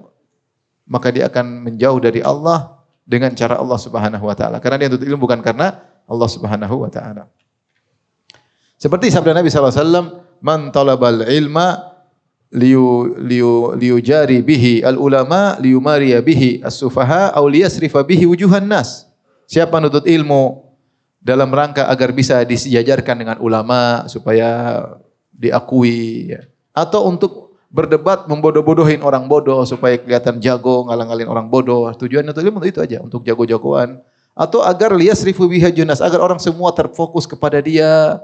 Speaker 1: maka dia akan menjauh dari Allah dengan cara Allah Subhanahu wa taala. Karena dia menuntut ilmu bukan karena Allah Subhanahu wa taala. Seperti sabda Nabi sallallahu alaihi wasallam, man talabal ilma liyujari bihi al-ulama liyumariya bihi as-sufaha aw liyasrifa bihi wujuhan nas. Siapa menuntut ilmu dalam rangka agar bisa disejajarkan dengan ulama supaya diakui, ya, atau untuk berdebat membodoh-bodohin orang bodoh supaya kelihatan jago, ngalang-ngalin orang bodoh. Tujuan untuk ilmu itu aja, untuk jago-jagoan, atau agar liyasrifu bihi junas, agar orang semua terfokus kepada dia.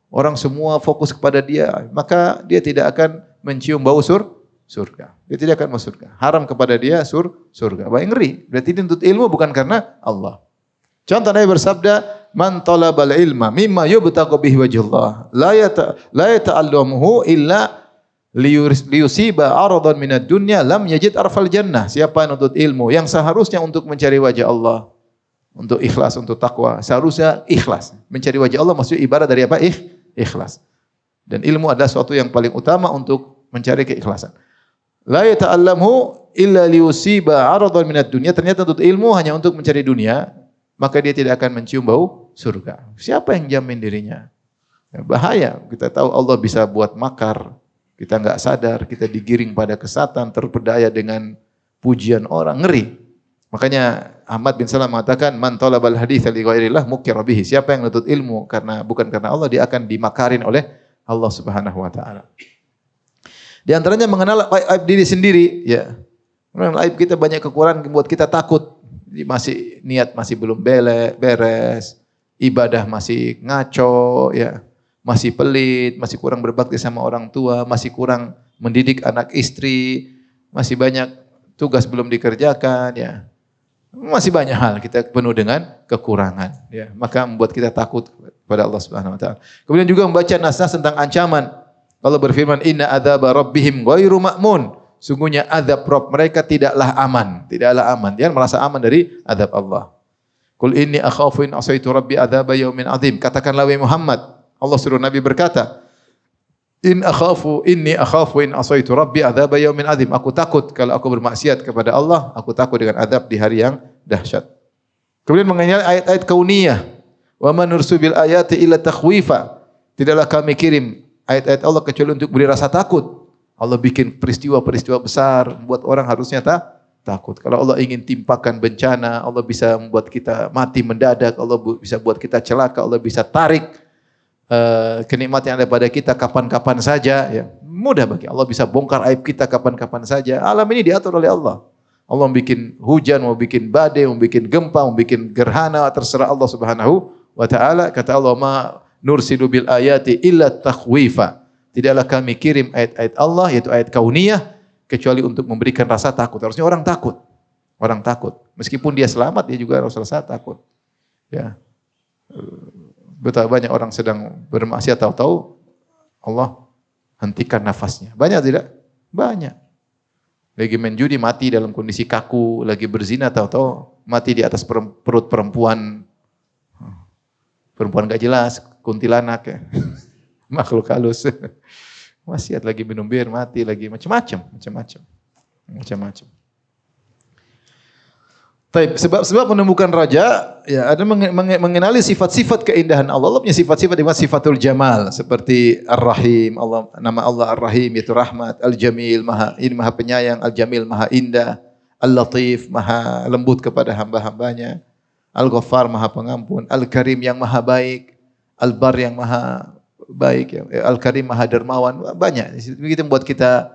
Speaker 1: Orang semua fokus kepada dia, maka dia tidak akan mencium bau surga. Dia tidak akan masuk surga. Haram kepada dia surga. Baik, ngeri. Berarti dia menuntut ilmu bukan karena Allah. Contoh Nabi bersabda, man talabal ilma mimma yubtagha bihi wajhullah la yata'allamuhu illa liyusiba aradan minad dunya lam yajid arfal jannah. Siapa yang menuntut ilmu yang seharusnya untuk mencari wajah Allah, untuk ikhlas, untuk takwa, seharusnya ikhlas. Mencari wajah Allah maksudnya ibarat dari apa? Ikhlas. Dan ilmu adalah sesuatu yang paling utama untuk mencari keikhlasan. La yata'allamhu illa liyusiba 'aradan minad dunya. Ternyata untuk ilmu hanya untuk mencari dunia, maka dia tidak akan mencium bau surga. Siapa yang jamin dirinya? Ya, bahaya. Kita tahu Allah bisa buat makar. Kita enggak sadar, kita digiring pada kesatan, terpedaya dengan pujian orang, ngeri. Makanya Ahmad bin Salam mengatakan, man talabal haditsa li ghairillah mukira bihi. Siapa yang menuntut ilmu bukan karena Allah, dia akan dimakarin oleh Allah Subhanahu wa taala. Di antaranya mengenal aib diri sendiri, ya. Mengenal aib kita, banyak kekurangan membuat kita takut. Niat masih belum beres, ibadah masih ngaco, ya. Masih pelit, masih kurang berbakti sama orang tua, masih kurang mendidik anak istri, masih banyak tugas belum dikerjakan, ya. Masih banyak hal kita penuh dengan kekurangan, ya. Maka membuat kita takut kepada Allah Subhanahu wa taala. Kemudian juga membaca nas-nas tentang ancaman. Allah berfirman, inna adzaba rabbihim ghairu ma'mun. Sungguhnya azab Rabb mereka tidaklah aman, Dia merasa aman dari azab Allah. Qul inni akhafu in asaitu rabbi adzaba yaumin adzim. Katakanlah wahai Muhammad, Allah suruh Nabi berkata, inni akhafu in asaitu rabbi adzaba yaumin adzim. Aku takut kalau aku bermaksiat kepada Allah, aku takut dengan azab di hari yang dahsyat. Kemudian mengenai ayat-ayat kauniyah, wa man nursibil ayati illa takhwifa. Tidaklah kami kirim ayat-ayat Allah kecuali untuk beri rasa takut. Allah bikin peristiwa-peristiwa besar membuat orang harusnya takut. Kalau Allah ingin timpakan bencana, Allah bisa membuat kita mati mendadak, Allah bisa buat kita celaka, Allah bisa tarik kenikmatan yang ada pada kita kapan-kapan saja, ya. Mudah bagi Allah bisa bongkar aib kita kapan-kapan saja. Alam ini diatur oleh Allah. Allah mau bikin hujan, mau bikin badai, mau bikin gempa, mau bikin gerhana, terserah Allah Subhanahu wa taala. Kata Allah, "Ma nursilu bil ayati illa takhwifa." Tidaklah kami kirim ayat-ayat Allah, yaitu ayat kauniyah, kecuali untuk memberikan rasa takut. Harusnya orang takut. Orang takut. Meskipun dia selamat, dia juga harus rasa takut. Ya. Betapa banyak orang sedang bermaksiat, tahu-tahu Allah hentikan nafasnya. Banyak tidak? Banyak. Lagi main judi mati dalam kondisi kaku, lagi berzina tahu-tahu mati di atas perut perempuan. Perempuan gak jelas, kuntilanak ya. Makhluk halus. Maksiat lagi minum bir mati lagi macam-macam. Taib, sebab menemukan raja, ya ada mengenali sifat-sifat keindahan Allah. Allah punya sifat-sifat dengan sifatul jamal, seperti Ar-Rahim, Allah, nama Allah Ar-Rahim yaitu rahmat, Al-Jamil, maha penyayang, Al-Jamil maha indah, Al-Latif maha lembut kepada hamba-hambanya, Al-Ghaffar maha pengampun, Al-Karim yang maha baik, Al-Bar yang maha baik, Al-Karim maha dermawan. Banyak. Begitu membuat kita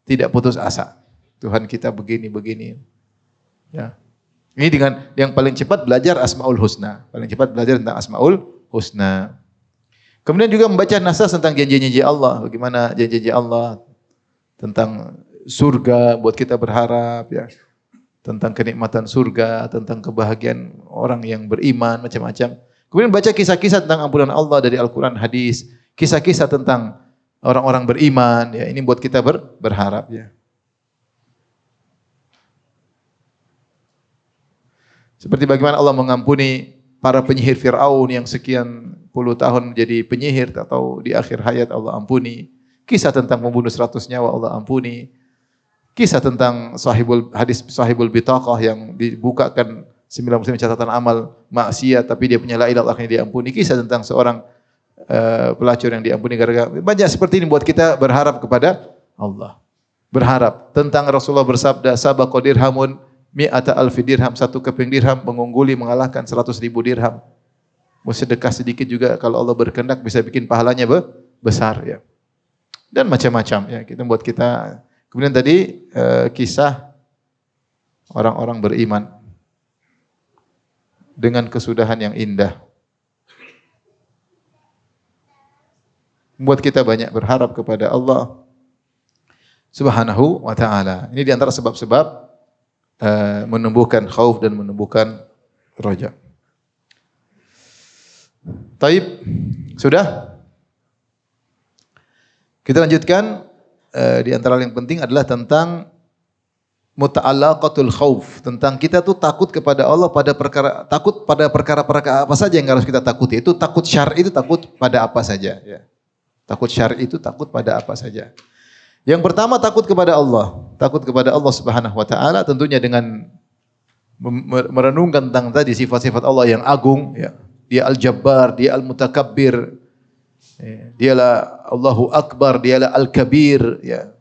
Speaker 1: tidak putus asa. Tuhan kita begini. Ya. Ini dengan yang paling cepat belajar Asmaul Husna. Paling cepat belajar tentang Asmaul Husna. Kemudian juga membaca nasas tentang janji-janji Allah. Bagaimana janji-janji Allah tentang surga buat kita berharap, ya. Tentang kenikmatan surga, tentang kebahagiaan orang yang beriman, macam-macam. Kemudian baca kisah-kisah tentang ampunan Allah dari Al-Quran, hadis. Kisah-kisah tentang orang-orang beriman. Ya, ini buat kita berharap, ya. Seperti bagaimana Allah mengampuni para penyihir Fir'aun yang sekian puluh tahun menjadi penyihir, atau di akhir hayat Allah ampuni. Kisah tentang membunuh 100 nyawa Allah ampuni. Kisah tentang sahibul bitaqah yang dibukakan 99 catatan amal maksiat, tapi dia punya la ilaha illallah yang diampuni. Kisah tentang seorang pelacur yang diampuni gara-gara. Banyak seperti ini buat kita berharap kepada Allah. Berharap. Tentang Rasulullah bersabda, sabaqa dirhamun mi'ata alfi dirham, 1 keping dirham mengungguli mengalahkan 100.000 dirham. Mau sedekah sedikit juga kalau Allah berkehendak bisa bikin pahalanya besar, ya. Dan macam-macam, ya. Kita buat kita. Kemudian tadi kisah orang-orang beriman dengan kesudahan yang indah. Membuat kita banyak berharap kepada Allah Subhanahu wa taala. Ini di antara sebab-sebab menumbuhkan khauf dan menumbuhkan raja. Taib, sudah? Kita lanjutkan. Di antara yang penting adalah tentang muta'allaqatul khauf, tentang kita tuh takut kepada Allah pada perkara-perkara apa saja yang harus kita takuti. Itu takut syar'i, itu takut pada apa saja, ya. Takut syar'i itu takut pada apa saja. Yang pertama takut kepada Allah. Takut kepada Allah Subhanahu wa taala tentunya dengan merenungkan tentang tadi sifat-sifat Allah yang agung, ya. Dia Al-Jabbar, dia Al-Mutakabbir. Ya. Dialah Allahu Akbar, dialah Al-Kabir, ya.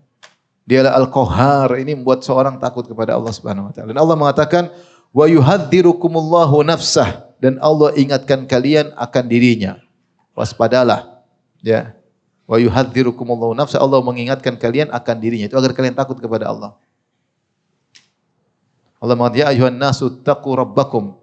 Speaker 1: Dialah Al-Qahhar. Ini membuat seorang takut kepada Allah Subhanahu wa taala. Dan Allah mengatakan, "Wa yuhadzirukumullahu nafsah." Dan Allah ingatkan kalian akan dirinya. Waspadalah, ya. Wa yuhadzirukumullahu nafsa, Allah mengingatkan kalian akan dirinya, itu agar kalian takut kepada Allah. Allah mengatakan, ya ayuhan nasu taqu rabbakum,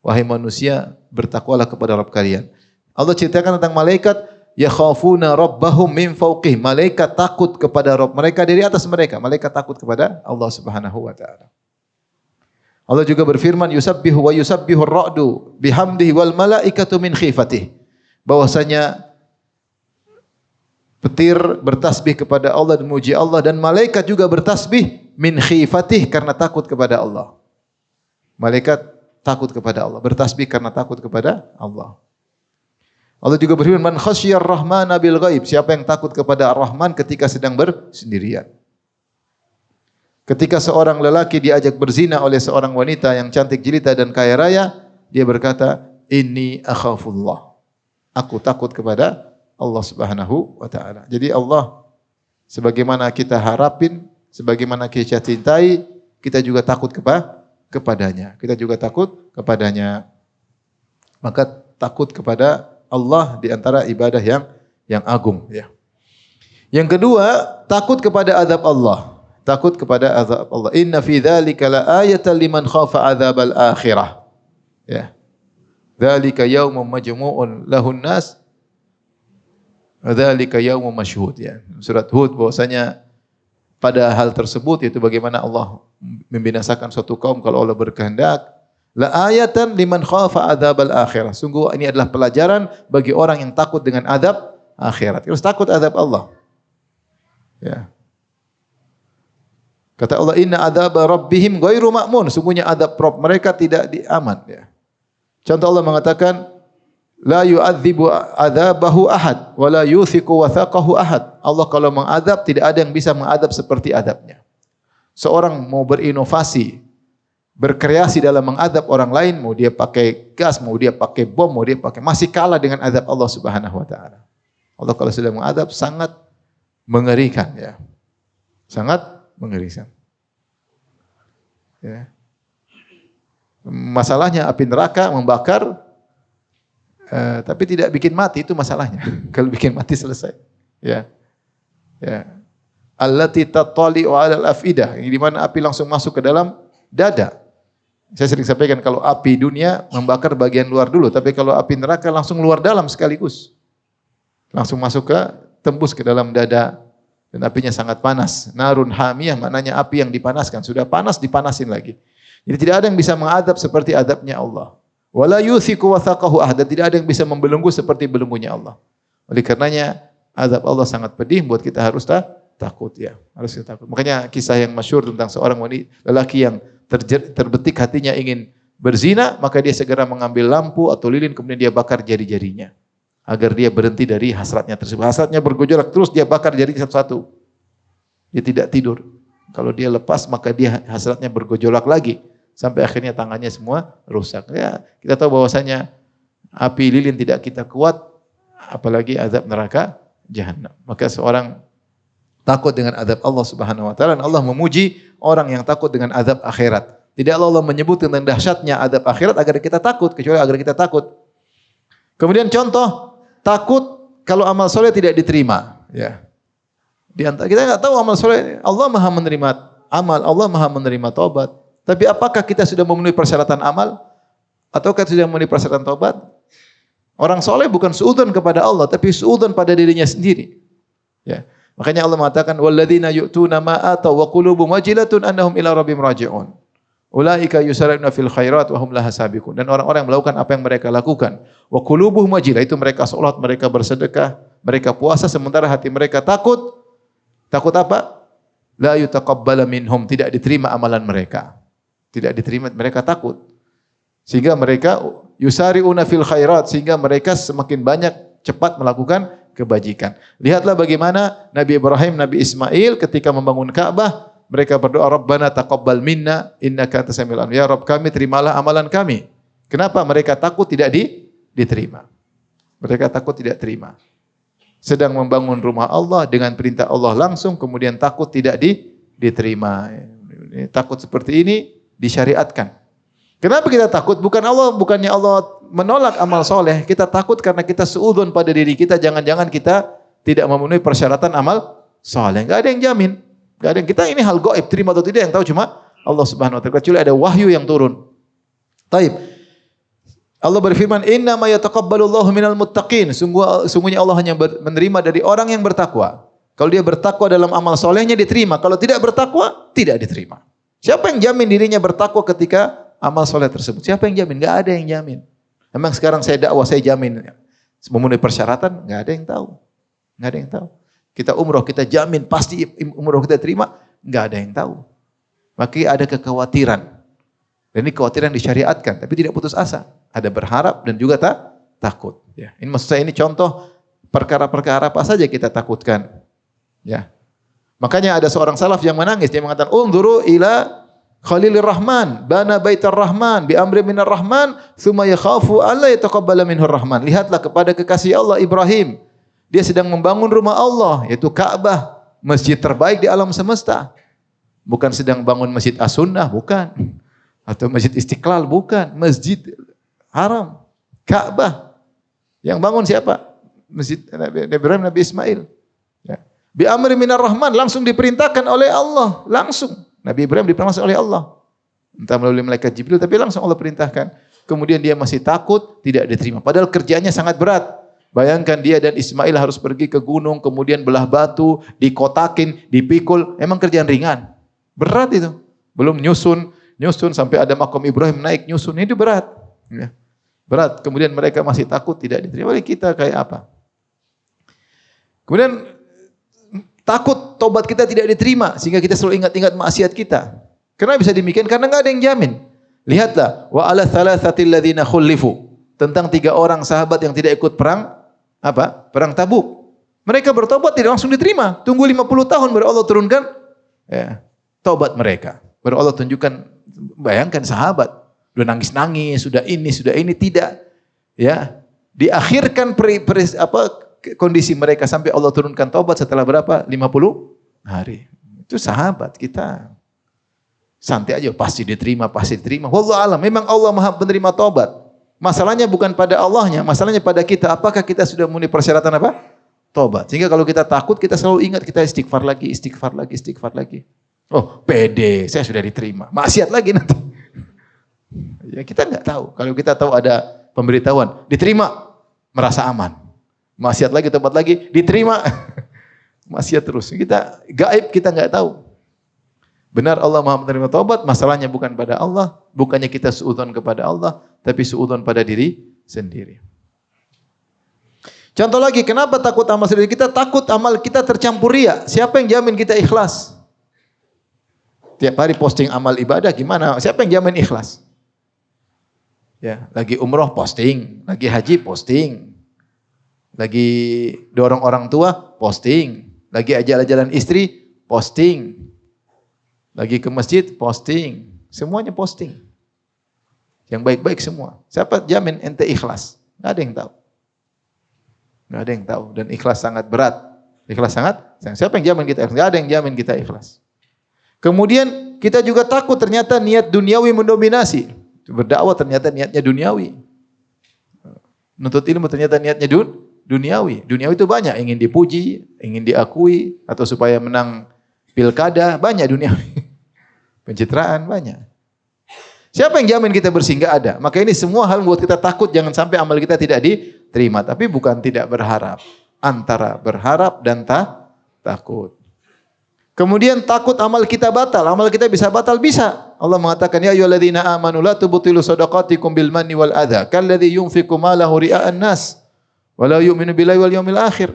Speaker 1: wahai manusia bertakwalah kepada Rabb kalian. Allah ceritakan tentang malaikat, yakhafuna rabbahum min fawqihim, malaikat takut kepada Rabb mereka dari atas mereka. Malaikat takut kepada Allah Subhanahu wa taala. Allah juga berfirman, yusabbihu wa yusabbihu ar-ra'du bihamdihi wal malaikatu min khifatihi, bahwasanya petir bertasbih kepada Allah dan memuji Allah, dan malaikat juga bertasbih min khifatih, karena takut kepada Allah. Malaikat takut kepada Allah, bertasbih karena takut kepada Allah. Allah juga berfirman, man khasyiyar rahmana bil ghaib, siapa yang takut kepada Ar-Rahman ketika sedang bersendirian. Ketika seorang lelaki diajak berzina oleh seorang wanita yang cantik jelita dan kaya raya, dia berkata, inni akhafullah, aku takut kepada Allah Subhanahu wa taala. Jadi Allah sebagaimana kita harapin, sebagaimana kita cintai, kita juga takut kepadanya. Kita juga takut kepadanya. Maka takut kepada Allah di antara ibadah yang agung, ya. Yang kedua, takut kepada azab Allah. takut kepada azab Allah. Inna fi dzalika laayatan liman khafa adzabal akhirah. Ya. Dzalika yaumun majmu'un lahun nas. Dzalika yaumun masyhud ya. Surat Hud bahwasanya pada hal tersebut yaitu bagaimana Allah membinasakan suatu kaum kalau Allah berkehendak. La ayatan liman khafa adzabal akhirah. Sungguh ini adalah pelajaran bagi orang yang takut dengan azab akhirat. Harus takut azab Allah. Ya. Kata Allah, inna adzaba rabbihim ghairu ma'mun. Sungguhnya azab Rabb mereka tidak diaman. Ya. Contoh Allah mengatakan, la yu'adzibu adzabahu ahad, wa la yuthiqu wathaqahu ahad. Allah kalau mengadab, tidak ada yang bisa mengadab seperti adabnya. Seorang mau berinovasi, berkreasi dalam mengadab orang lain, mau dia pakai gas, mau dia pakai bom, mau dia pakai, masih kalah dengan adab Allah Subhanahu wa taala. Allah kalau sudah mengadab sangat mengerikan ya. Sangat mengerikan. Ya. Masalahnya api neraka membakar tapi tidak bikin mati, itu masalahnya. Kalau bikin mati selesai. Ya. Ya. Allati tattali'u 'alal afidah, di mana api langsung masuk ke dalam dada. Saya sering sampaikan kalau api dunia membakar bagian luar dulu, tapi kalau api neraka langsung luar dalam sekaligus. Langsung masuk ke tembus ke dalam dada. Dan apinya sangat panas. Narun hamiyah maknanya api yang dipanaskan. Sudah panas dipanasin lagi. Jadi tidak ada yang bisa mengadab seperti adabnya Allah. Wala yuthiqu wathaqahu ahad. Dan tidak ada yang bisa membelenggu seperti belenggunya Allah. Oleh karenanya azab Allah sangat pedih, buat kita harus takut ya. Harus kita takut. Makanya kisah yang masyhur tentang seorang wanita lelaki yang terbetik hatinya ingin berzina, maka dia segera mengambil lampu atau lilin kemudian dia bakar jari-jarinya. Agar dia berhenti dari hasratnya tersebut. Hasratnya bergejolak terus, dia bakar jarinya satu-satu. Dia tidak tidur. Kalau dia lepas maka dia hasratnya bergejolak lagi sampai akhirnya tangannya semua rusak. Ya, kita tahu bahwasanya api lilin tidak kita kuat, apalagi azab neraka jahanam. Maka seorang takut dengan azab Allah Subhanahu wa taala, dan Allah memuji orang yang takut dengan azab akhirat. Tidak Allah menyebut tentang dahsyatnya azab akhirat agar kita takut, kecuali agar kita takut. Kemudian contoh takut kalau amal soleh tidak diterima. Ya. Di antara kita nggak tahu amal soleh. Allah maha menerima amal, Allah maha menerima taubat. Tapi apakah kita sudah memenuhi persyaratan amal? Ataukah sudah memenuhi persyaratan taubat? Orang soleh bukan suudzon kepada Allah, tapi suudzon pada dirinya sendiri. Ya. Makanya Allah mengatakan, walladzina yu'tuna ma ataw wa qulubuhum wajilatun annahum ila rabbihim raji'un. Ulaika yusari'una fil khairat wa hum laha sabiqun. Dan orang-orang yang melakukan apa yang mereka lakukan, wa qulubuhum wajilah, itu mereka salat, mereka bersedekah, mereka puasa sementara hati mereka takut. Takut apa? La yutaqabbala minhum, tidak diterima amalan mereka. Tidak diterima, mereka takut. Sehingga mereka yusari'una fil khairat, sehingga mereka semakin banyak cepat melakukan kebajikan. Lihatlah bagaimana Nabi Ibrahim, Nabi Ismail ketika membangun Ka'bah, mereka berdoa, Rabbana taqabbal minna innaka antas samiul alim. Ya Rabb kami, terimalah amalan kami. Kenapa? Mereka takut tidak diterima. Mereka takut tidak terima. Sedang membangun rumah Allah dengan perintah Allah langsung, kemudian takut tidak diterima. Takut seperti ini disyariatkan. Kenapa kita takut? Bukannya Allah menolak amal soleh. Kita takut karena kita suudzon pada diri kita. Jangan-jangan kita tidak memenuhi persyaratan amal soleh. Enggak ada yang jamin. Enggak ada yang, kita ini hal gaib, terima atau tidak yang tahu cuma Allah Subhanahu wa taala. Kecuali ada wahyu yang turun. Taib. Allah berfirman, "Inna ma yataqabbalullahu minal muttaqin." Sungguhnya Allah hanya menerima dari orang yang bertakwa. Kalau dia bertakwa dalam amal solehnya diterima. Kalau tidak bertakwa, tidak diterima. Siapa yang jamin dirinya bertakwa ketika amal soleh tersebut? Siapa yang jamin? Enggak ada yang jamin. Memang sekarang saya dakwah, saya jamin memenuhi persyaratan? Enggak ada yang tahu. Enggak ada yang tahu. Kita umroh, kita jamin pasti umroh kita terima? Enggak ada yang tahu. Maka ada kekhawatiran. Dan ini kekhawatiran disyariatkan, tapi tidak putus asa. Ada berharap dan juga takut. Ya. Ini maksud saya, ini contoh perkara-perkara apa saja kita takutkan. Ya. Makanya ada seorang salaf yang menangis, dia mengatakan, "Unzuru ila Khalilur Rahman, bana baitar Rahman, bi amri minar Rahman, tsumma yakhafu alla yataqabbala minhur Rahman." Lihatlah kepada kekasih Allah Ibrahim. Dia sedang membangun rumah Allah, yaitu Ka'bah, masjid terbaik di alam semesta. Bukan sedang bangun Masjid As-Sunnah, bukan. Atau Masjid Istiqlal, bukan. Masjid Haram, Ka'bah. Yang bangun siapa? Masjid Nabi Ibrahim, Nabi Ismail. Ya. Bi amri minar rahman, langsung diperintahkan oleh Allah, langsung. Nabi Ibrahim diperintahkan oleh Allah. Entah melalui malaikat Jibril, tapi langsung Allah perintahkan. Kemudian dia masih takut, tidak diterima. Padahal kerjanya sangat berat. Bayangkan dia dan Ismail harus pergi ke gunung, kemudian belah batu, dikotakin, dipikul. Emang kerjaan ringan. Berat itu. Belum nyusun sampai ada makom Ibrahim naik nyusun. Itu berat. Ya. Berat. Kemudian mereka masih takut, tidak diterima. Kita kayak apa? Kemudian takut tobat kita tidak diterima sehingga kita selalu ingat-ingat maksiat kita. Kenapa bisa demikian? Karena enggak ada yang jamin. Lihatlah, wa ala thalathatil ladzina khulifu. Tentang 3 orang sahabat yang tidak ikut perang apa? Perang Tabuk. Mereka bertobat tidak langsung diterima. Tunggu 50 tahun baru Allah turunkan ya, tobat mereka. Baru Allah tunjukkan, bayangkan sahabat sudah nangis-nangis, sudah ini tidak. Ya, diakhirkan kondisi mereka sampai Allah turunkan taubat setelah berapa? 50 hari. Itu sahabat kita. Santai aja, pasti diterima. Wallahu alam, memang Allah Maha penerima taubat. Masalahnya bukan pada Allahnya, masalahnya pada kita. Apakah kita sudah memenuhi persyaratan apa? Taubat. Sehingga kalau kita takut, kita selalu ingat kita istighfar lagi. Oh, pede, saya sudah diterima. Maksiat lagi nanti. Ya kita enggak tahu. Kalau kita tahu ada pemberitahuan, diterima, merasa aman. Maksiat lagi, tobat lagi, diterima. Maksiat terus. Kita gaib, kita enggak tahu. Benar Allah Maha menerima taubat, masalahnya bukan pada Allah, bukannya kita suudzon kepada Allah, tapi suudzon pada diri sendiri. Contoh lagi, kenapa takut amal sendiri? Kita takut amal kita tercampur riya. Siapa yang jamin kita ikhlas? Tiap hari posting amal ibadah gimana? Siapa yang jamin ikhlas? Ya, lagi umroh posting, lagi haji posting. Lagi dorong orang tua, posting. Lagi jalan-jalan istri, posting. Lagi ke masjid, posting. Semuanya posting. Yang baik-baik semua. Siapa jamin ente ikhlas? Nggak ada yang tahu. Nggak ada yang tahu. Dan ikhlas sangat berat. Ikhlas sangat. Siapa yang jamin kita ikhlas? Nggak ada yang jamin kita ikhlas. Kemudian kita juga takut ternyata niat duniawi mendominasi. Berdakwah ternyata niatnya duniawi. Nuntut ilmu ternyata niatnya duniawi. Duniawi itu banyak. Ingin dipuji, ingin diakui, atau supaya menang pilkada, banyak duniawi. Pencitraan banyak. Siapa yang jamin kita bersih? Enggak ada. Maka ini semua hal membuat kita takut jangan sampai amal kita tidak diterima. Tapi bukan tidak berharap. Antara berharap dan takut. Kemudian takut amal kita batal. Amal kita bisa batal? Bisa. Allah mengatakan, ya ayyuhalladzina amanu la tubtilu shadaqatikum bil manni wal adha kalladzi yunfiqu malahu ria'an nas wa la yu'minu billahi wal yawmil akhir.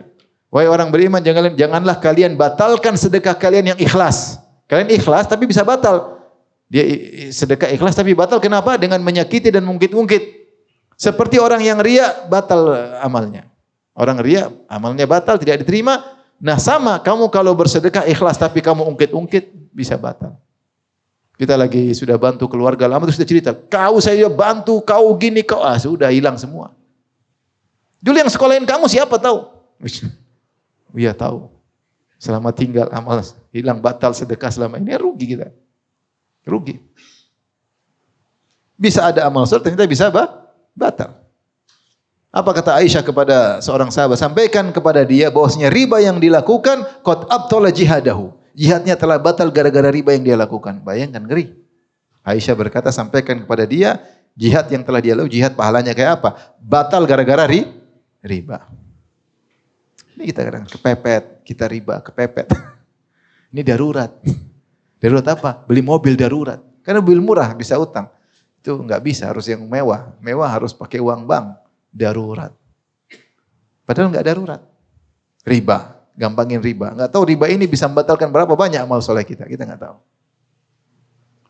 Speaker 1: Wahai orang beriman, janganlah kalian batalkan sedekah kalian yang ikhlas. Kalian ikhlas tapi bisa batal. Dia sedekah ikhlas tapi batal. Kenapa? Dengan menyakiti dan mungkit-ungkit. Seperti orang yang riya, batal amalnya. Orang riya, amalnya batal, tidak diterima. Nah sama, kamu kalau bersedekah ikhlas tapi kamu ungkit-ungkit, bisa batal. Kita lagi sudah bantu keluarga lama, terus kita cerita, kau saya bantu, kau gini, kau sudah hilang semua. Dulu yang sekolahin kamu siapa tahu? Iya tahu. Selamat tinggal amal hilang, batal sedekah selama ini, rugi kita. Rugi. Bisa ada amal soleh, ternyata bisa batal. Apa kata Aisyah kepada seorang sahabat? Sampaikan kepada dia bahwasanya riba yang dilakukan qad abtala jihadahu. Jihadnya telah batal gara-gara riba yang dia lakukan. Bayangkan, ngeri. Aisyah berkata, sampaikan kepada dia jihad yang telah dia lakukan, jihad pahalanya kayak apa? Batal gara-gara riba. Ini kita kadang kepepet, kita riba, kepepet. Ini darurat. Darurat apa? Beli mobil darurat. Karena mobil murah bisa utang. Itu enggak bisa, harus yang mewah. Mewah harus pakai uang bank. Darurat. Padahal enggak darurat. Riba, gampangin riba. Enggak tahu riba ini bisa membatalkan berapa banyak amal soleh kita. Kita enggak tahu.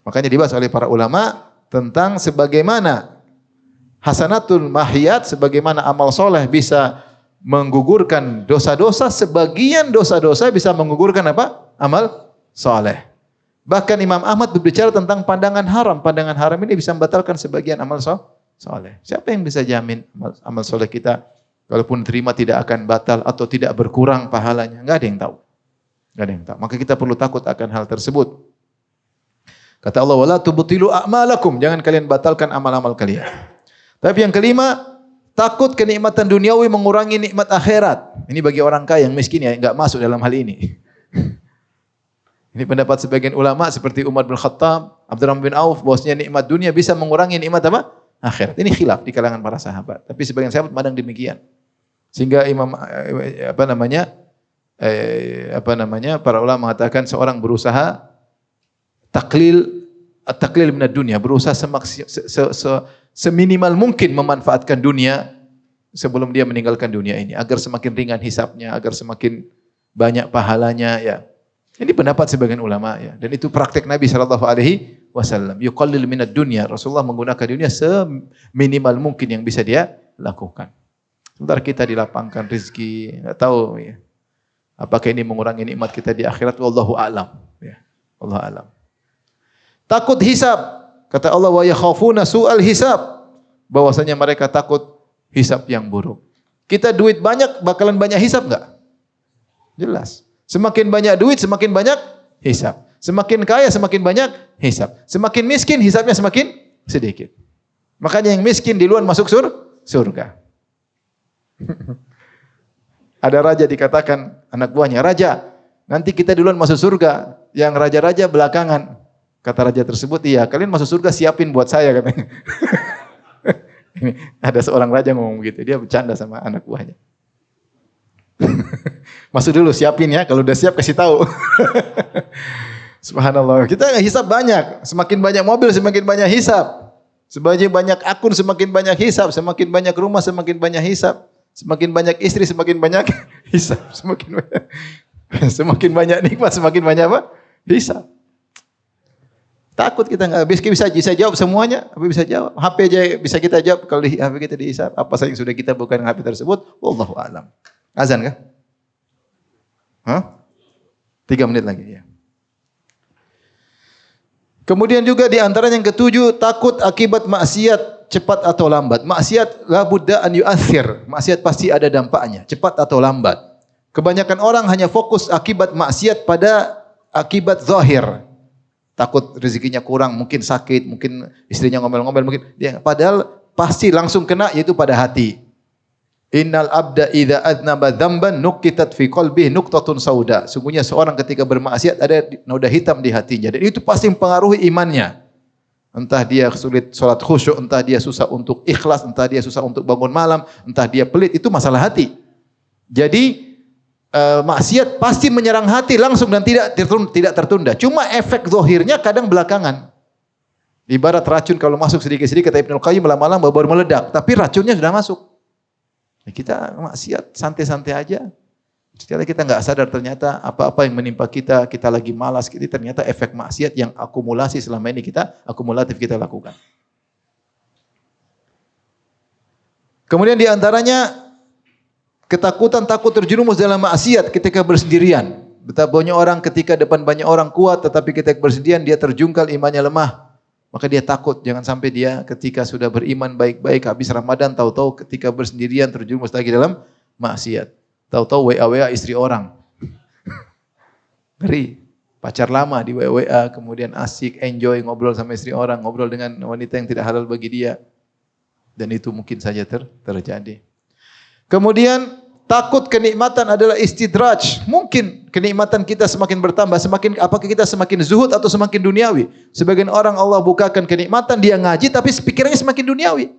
Speaker 1: Makanya dibahas oleh para ulama tentang sebagaimana hasanatul mahiyat, sebagaimana amal soleh bisa menggugurkan dosa-dosa, sebagian dosa-dosa bisa menggugurkan apa? Amal soleh. Bahkan Imam Ahmad berbicara tentang pandangan haram. Pandangan haram ini bisa membatalkan sebagian amal soleh. Siapa yang bisa jamin amal soleh kita, kalaupun terima tidak akan batal atau tidak berkurang pahalanya? Enggak ada yang tahu. Enggak ada yang tahu. Maka kita perlu takut akan hal tersebut. Kata Allah, wala tubtilu a'malakum. Jangan kalian batalkan amal-amal kalian. Tapi yang kelima, takut kenikmatan duniawi mengurangi nikmat akhirat. Ini bagi orang kaya, yang miskin ya enggak masuk dalam hal ini. Ini pendapat sebagian ulama seperti Umar bin Khattab, Abdurrahman bin Auf, bahwasanya nikmat dunia bisa mengurangi nikmat apa? Akhirat. Ini khilaf di kalangan para sahabat. Tapi sebagian sahabat memandang demikian. Sehingga para ulama mengatakan seorang berusaha taklil minad dunia, berusaha seminimal mungkin memanfaatkan dunia sebelum dia meninggalkan dunia ini agar semakin ringan hisabnya, agar semakin banyak pahalanya ya. Ini pendapat sebagian ulama ya, dan itu praktek Nabi sallallahu alaihi wasallam. Yuqallil minad dunya. Rasulullah menggunakan dunia seminimal mungkin yang bisa dia lakukan. Sebentar kita dilapangkan rezeki, enggak tahu ya. Apakah ini mengurangi nikmat kita di akhirat? Wallahu a'lam ya. Allah a'lam. Takut hisab. Kata Allah, wa yakhafuna su'al hisab. Bahwasanya mereka takut hisab yang buruk. Kita duit banyak, bakalan banyak hisab enggak? Jelas. Semakin banyak duit, semakin banyak hisab. Semakin kaya, semakin banyak hisab. Semakin miskin, hisabnya semakin sedikit. Makanya yang miskin di luar masuk surga. Ada raja dikatakan anak buahnya, "Raja, nanti kita duluan masuk surga, yang raja-raja belakangan." Kata raja tersebut, "Iya, kalian masuk surga siapin buat saya," katanya. Ini ada seorang raja ngomong begitu, dia bercanda sama anak buahnya. Masuk dulu siapin ya, kalau udah siap kasih tahu. Subhanallah. Kita hisab banyak, semakin banyak mobil semakin banyak hisab. Semakin banyak akun semakin banyak hisab, semakin banyak rumah semakin banyak hisab. Semakin banyak istri semakin banyak hisab, semakin banyak nikmat semakin banyak apa? Hisab. Takut kita enggak bisa jawab semuanya, apa bisa jawab. HP aja bisa kita jawab kalau di HP kita dihisab. Apa saja yang sudah kita bukan HP tersebut? Wallahu a'lam. Azan kah? Hah? 3 menit lagi ya. Kemudian juga di antara yang ketujuh, takut akibat maksiat cepat atau lambat. Maksiat la budda an yu'athir. Maksiat pasti ada dampaknya, cepat atau lambat. Kebanyakan orang hanya fokus akibat maksiat pada akibat zahir. Takut rezekinya kurang, mungkin sakit, mungkin istrinya ngomel-ngomel, mungkin dia padahal pasti langsung kena yaitu pada hati. Innal abda idza adnaba dzamban nuqitat fi qalbihi nuqtatun sauda. Sungguhnya seorang ketika bermaksiat ada noda hitam di hatinya dan itu pasti mempengaruhi imannya. Entah dia sulit salat khusyuk, entah dia susah untuk ikhlas, entah dia susah untuk bangun malam, entah dia pelit, itu masalah hati. Jadi maksiat pasti menyerang hati langsung dan tidak tertunda. Cuma efek zahirnya kadang belakangan. Ibarat racun kalau masuk sedikit-sedikit kata Ibnu Qayyim lama-lama baru meledak, tapi racunnya sudah masuk. Kita maksiat santai-santai aja. Setelah kita enggak sadar ternyata apa-apa yang menimpa kita, kita lagi malas, ternyata efek maksiat yang akumulasi selama ini akumulatif kita lakukan. Kemudian di antaranya ketakutan takut terjerumus dalam maksiat ketika bersendirian. Betapa banyak orang ketika depan banyak orang kuat, tetapi ketika bersendirian dia terjungkal, imannya lemah. Maka dia takut jangan sampai dia ketika sudah beriman baik-baik habis Ramadan tahu-tahu ketika bersendirian terjerumus lagi dalam maksiat. Tahu-tahu WA istri orang. Ngeri. Pacar lama di WA kemudian asik enjoy ngobrol sama istri orang, ngobrol dengan wanita yang tidak halal bagi dia. Dan itu mungkin saja terjadi. Kemudian takut kenikmatan adalah istidraj. Mungkin kenikmatan kita semakin bertambah, apakah kita semakin zuhud atau semakin duniawi? Sebagian orang Allah bukakan kenikmatan, dia ngaji tapi pikirannya semakin duniawi.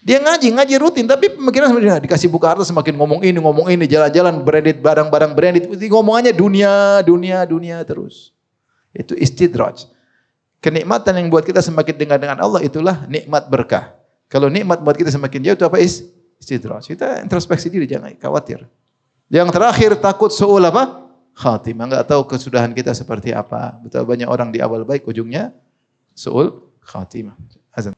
Speaker 1: Dia ngaji rutin tapi pemikiran semakin dikasih buka harta semakin ngomong ini, jalan-jalan branded, barang-barang branded, ngomongannya dunia terus. Itu istidraj. Kenikmatan yang buat kita semakin dengan Allah itulah nikmat berkah. Kalau nikmat buat kita semakin jauh itu apa? Istidraj. Kita introspeksi diri, jangan khawatir. Yang terakhir takut su'ul apa? Khatimah. Enggak tahu kesudahan kita seperti apa. Betul banyak orang di awal baik, ujungnya su'ul khatimah. Azan.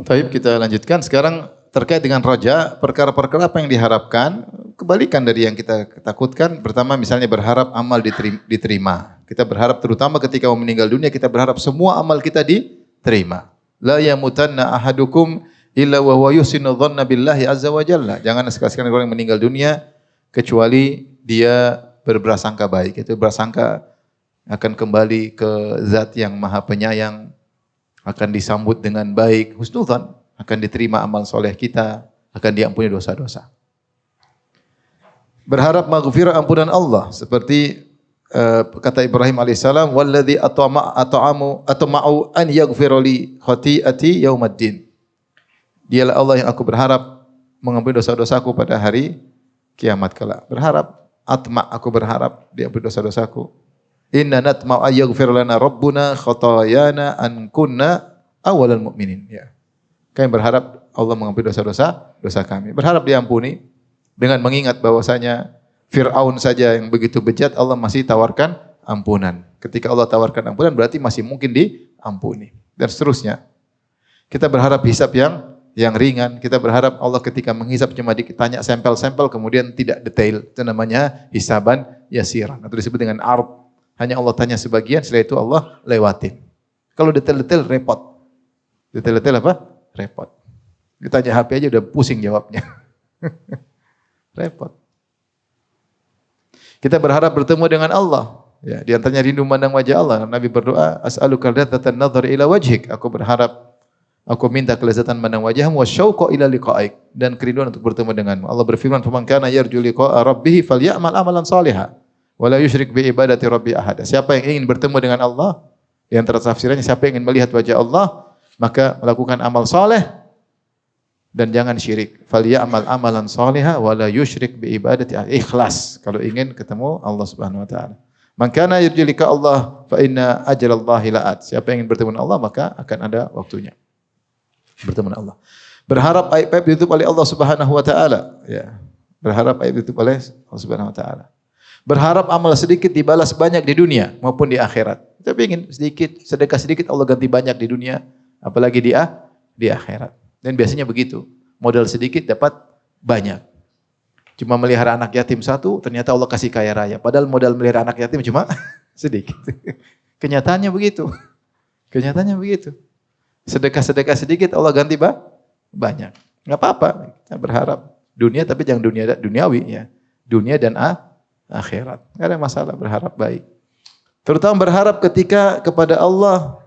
Speaker 1: Baik, kita lanjutkan. Sekarang terkait dengan roja, perkara-perkara apa yang diharapkan, kebalikan dari yang kita takutkan. Pertama misalnya berharap amal diterima. Kita berharap terutama ketika mau meninggal dunia, kita berharap semua amal kita diterima. La yamutanna ahadukum illa wa huwa yusinu dhanna billahi azza wa jalla. Jangan sekali-sekali orang yang meninggal dunia kecuali dia berprasangka baik. Itu berprasangka akan kembali ke zat yang maha penyayang, akan disambut dengan baik, husnudzan, akan diterima amal soleh kita, akan diampuni dosa-dosa. Berharap maghfirah ampunan Allah seperti kata Ibrahim alaihissalam, walladzi atma'u an yaghfira li khati'ati yaumaddin. Dialah Allah yang aku berharap mengampuni dosa-dosaku pada hari kiamat kelak. Berharap, aku berharap diampuni dosa-dosaku. Inna natma'u an yaghfira lana rabbuna khatayana an kunna awalal mu'minin. Ya. Kami berharap Allah mengampuni dosa kami. Berharap diampuni dengan mengingat bahwasanya Fir'aun saja yang begitu bejat, Allah masih tawarkan ampunan. Ketika Allah tawarkan ampunan, berarti masih mungkin diampuni. Dan seterusnya. Kita berharap hisab yang ringan. Kita berharap Allah ketika menghisab cuma ditanya sampel-sampel, kemudian tidak detail. Itu namanya hisaban yasiran. Atau disebut dengan ard. Hanya Allah tanya sebagian, setelah itu Allah lewatin. Kalau detail-detail, repot. Detail-detail apa? Repot. Ditanya HP aja udah pusing jawabnya. Repot. Kita berharap bertemu dengan Allah. Ya, di antaranya rindu memandang wajah Allah. Nabi berdoa, as'aluka ladzatan nadhar ila wajhik. Aku berharap, aku minta kelezatan memandang wajahmu wa syauqa ila liqa'ik, dan kerinduan untuk bertemu denganmu. Allah berfirman, "Faman kana yarju liqa'a rabbih falyamal amalan shalihan wa la yusyrik bi ibadati rabbi ahada." Siapa yang ingin bertemu dengan Allah, di antara tafsirannya siapa yang ingin melihat wajah Allah, maka melakukan amal saleh dan jangan syirik. Falyamal amalan shaliha wa la yusyrik bi ibadati ahada. Ikhlas kalau ingin ketemu Allah Subhanahu wa taala. Man kana yarju liqa Allah fa inna ajalallahi la'at. Siapa yang ingin bertemu dengan Allah, maka akan ada waktunya. Bertemu dengan Allah. Berharap aib ditutup oleh Allah Subhanahu wa taala, ya. Berharap aib ditutup oleh Allah Subhanahu wa taala. Berharap amal sedikit dibalas banyak di dunia maupun di akhirat. Kita ingin sedikit, sedekah sedikit Allah ganti banyak di dunia, apalagi di akhirat. Dan biasanya begitu. Modal sedikit dapat banyak. Cuma melihara anak yatim satu, ternyata Allah kasih kaya raya. Padahal modal melihara anak yatim cuma sedikit. Kenyataannya begitu. Kenyataannya begitu. Sedekah-sedekah sedikit Allah ganti banyak. Enggak apa-apa. Kita berharap dunia, tapi jangan dunia duniawi ya. Dunia dan akhirat. Enggak ada masalah berharap baik. Terutama berharap kepada Allah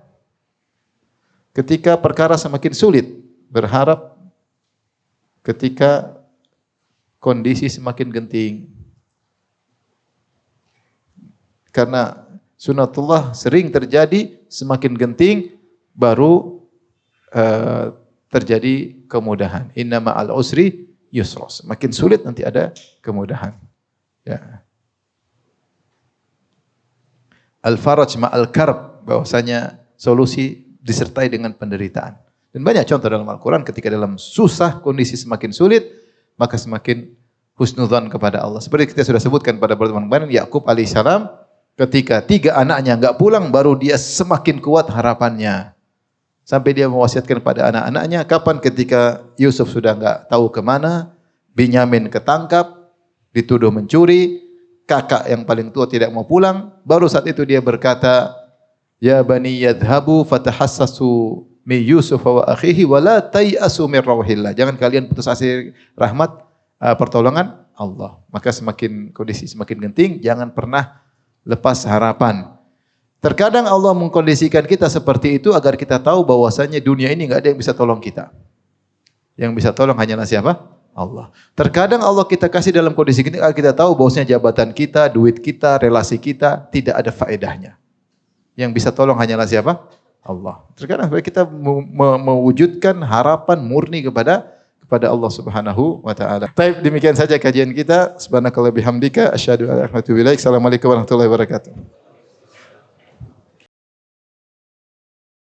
Speaker 1: ketika perkara semakin sulit. Berharap ketika kondisi semakin genting. Karena sunatullah sering terjadi, semakin genting baru terjadi kemudahan. Inna ma'al usri yusra. Semakin sulit nanti ada kemudahan. Ya. Al-faraj ma'al karb, bahwasanya solusi disertai dengan penderitaan. Dan banyak contoh dalam Al-Quran ketika dalam susah, kondisi semakin sulit, maka semakin husnudzan kepada Allah. Seperti kita sudah sebutkan pada pertemuan kemarin, Yakub alaihissalam ketika 3 anaknya enggak pulang, baru dia semakin kuat harapannya. Sampai dia mewasiatkan pada anak-anaknya, kapan ketika Yusuf sudah enggak tahu kemana, Binyamin ketangkap, dituduh mencuri, kakak yang paling tua tidak mau pulang, baru saat itu dia berkata, Ya bani yadhabu fatahassasu mi Yusuf wa akhihi wa la tay'asu min rauhillah. Jangan kalian putus asa rahmat pertolongan Allah. Maka semakin kondisi semakin genting, jangan pernah lepas harapan. Terkadang Allah mengkondisikan kita seperti itu agar kita tahu bahwasanya dunia ini enggak ada yang bisa tolong kita. Yang bisa tolong hanyalah siapa? Allah. Terkadang Allah kita kasih dalam kondisi ini agar kita tahu bahwasanya jabatan kita, duit kita, relasi kita tidak ada faedahnya. Yang bisa tolong hanyalah siapa? Allah. Terkadang kita mewujudkan harapan murni kepada Allah Subhanahu wa taala. Baik, demikian saja kajian kita. Subhanakallahumma bihamdika asyhadu an la ilaha illa anta astaghfiruka wa atubu ilaik. Assalamualaikum warahmatullahi wabarakatuh.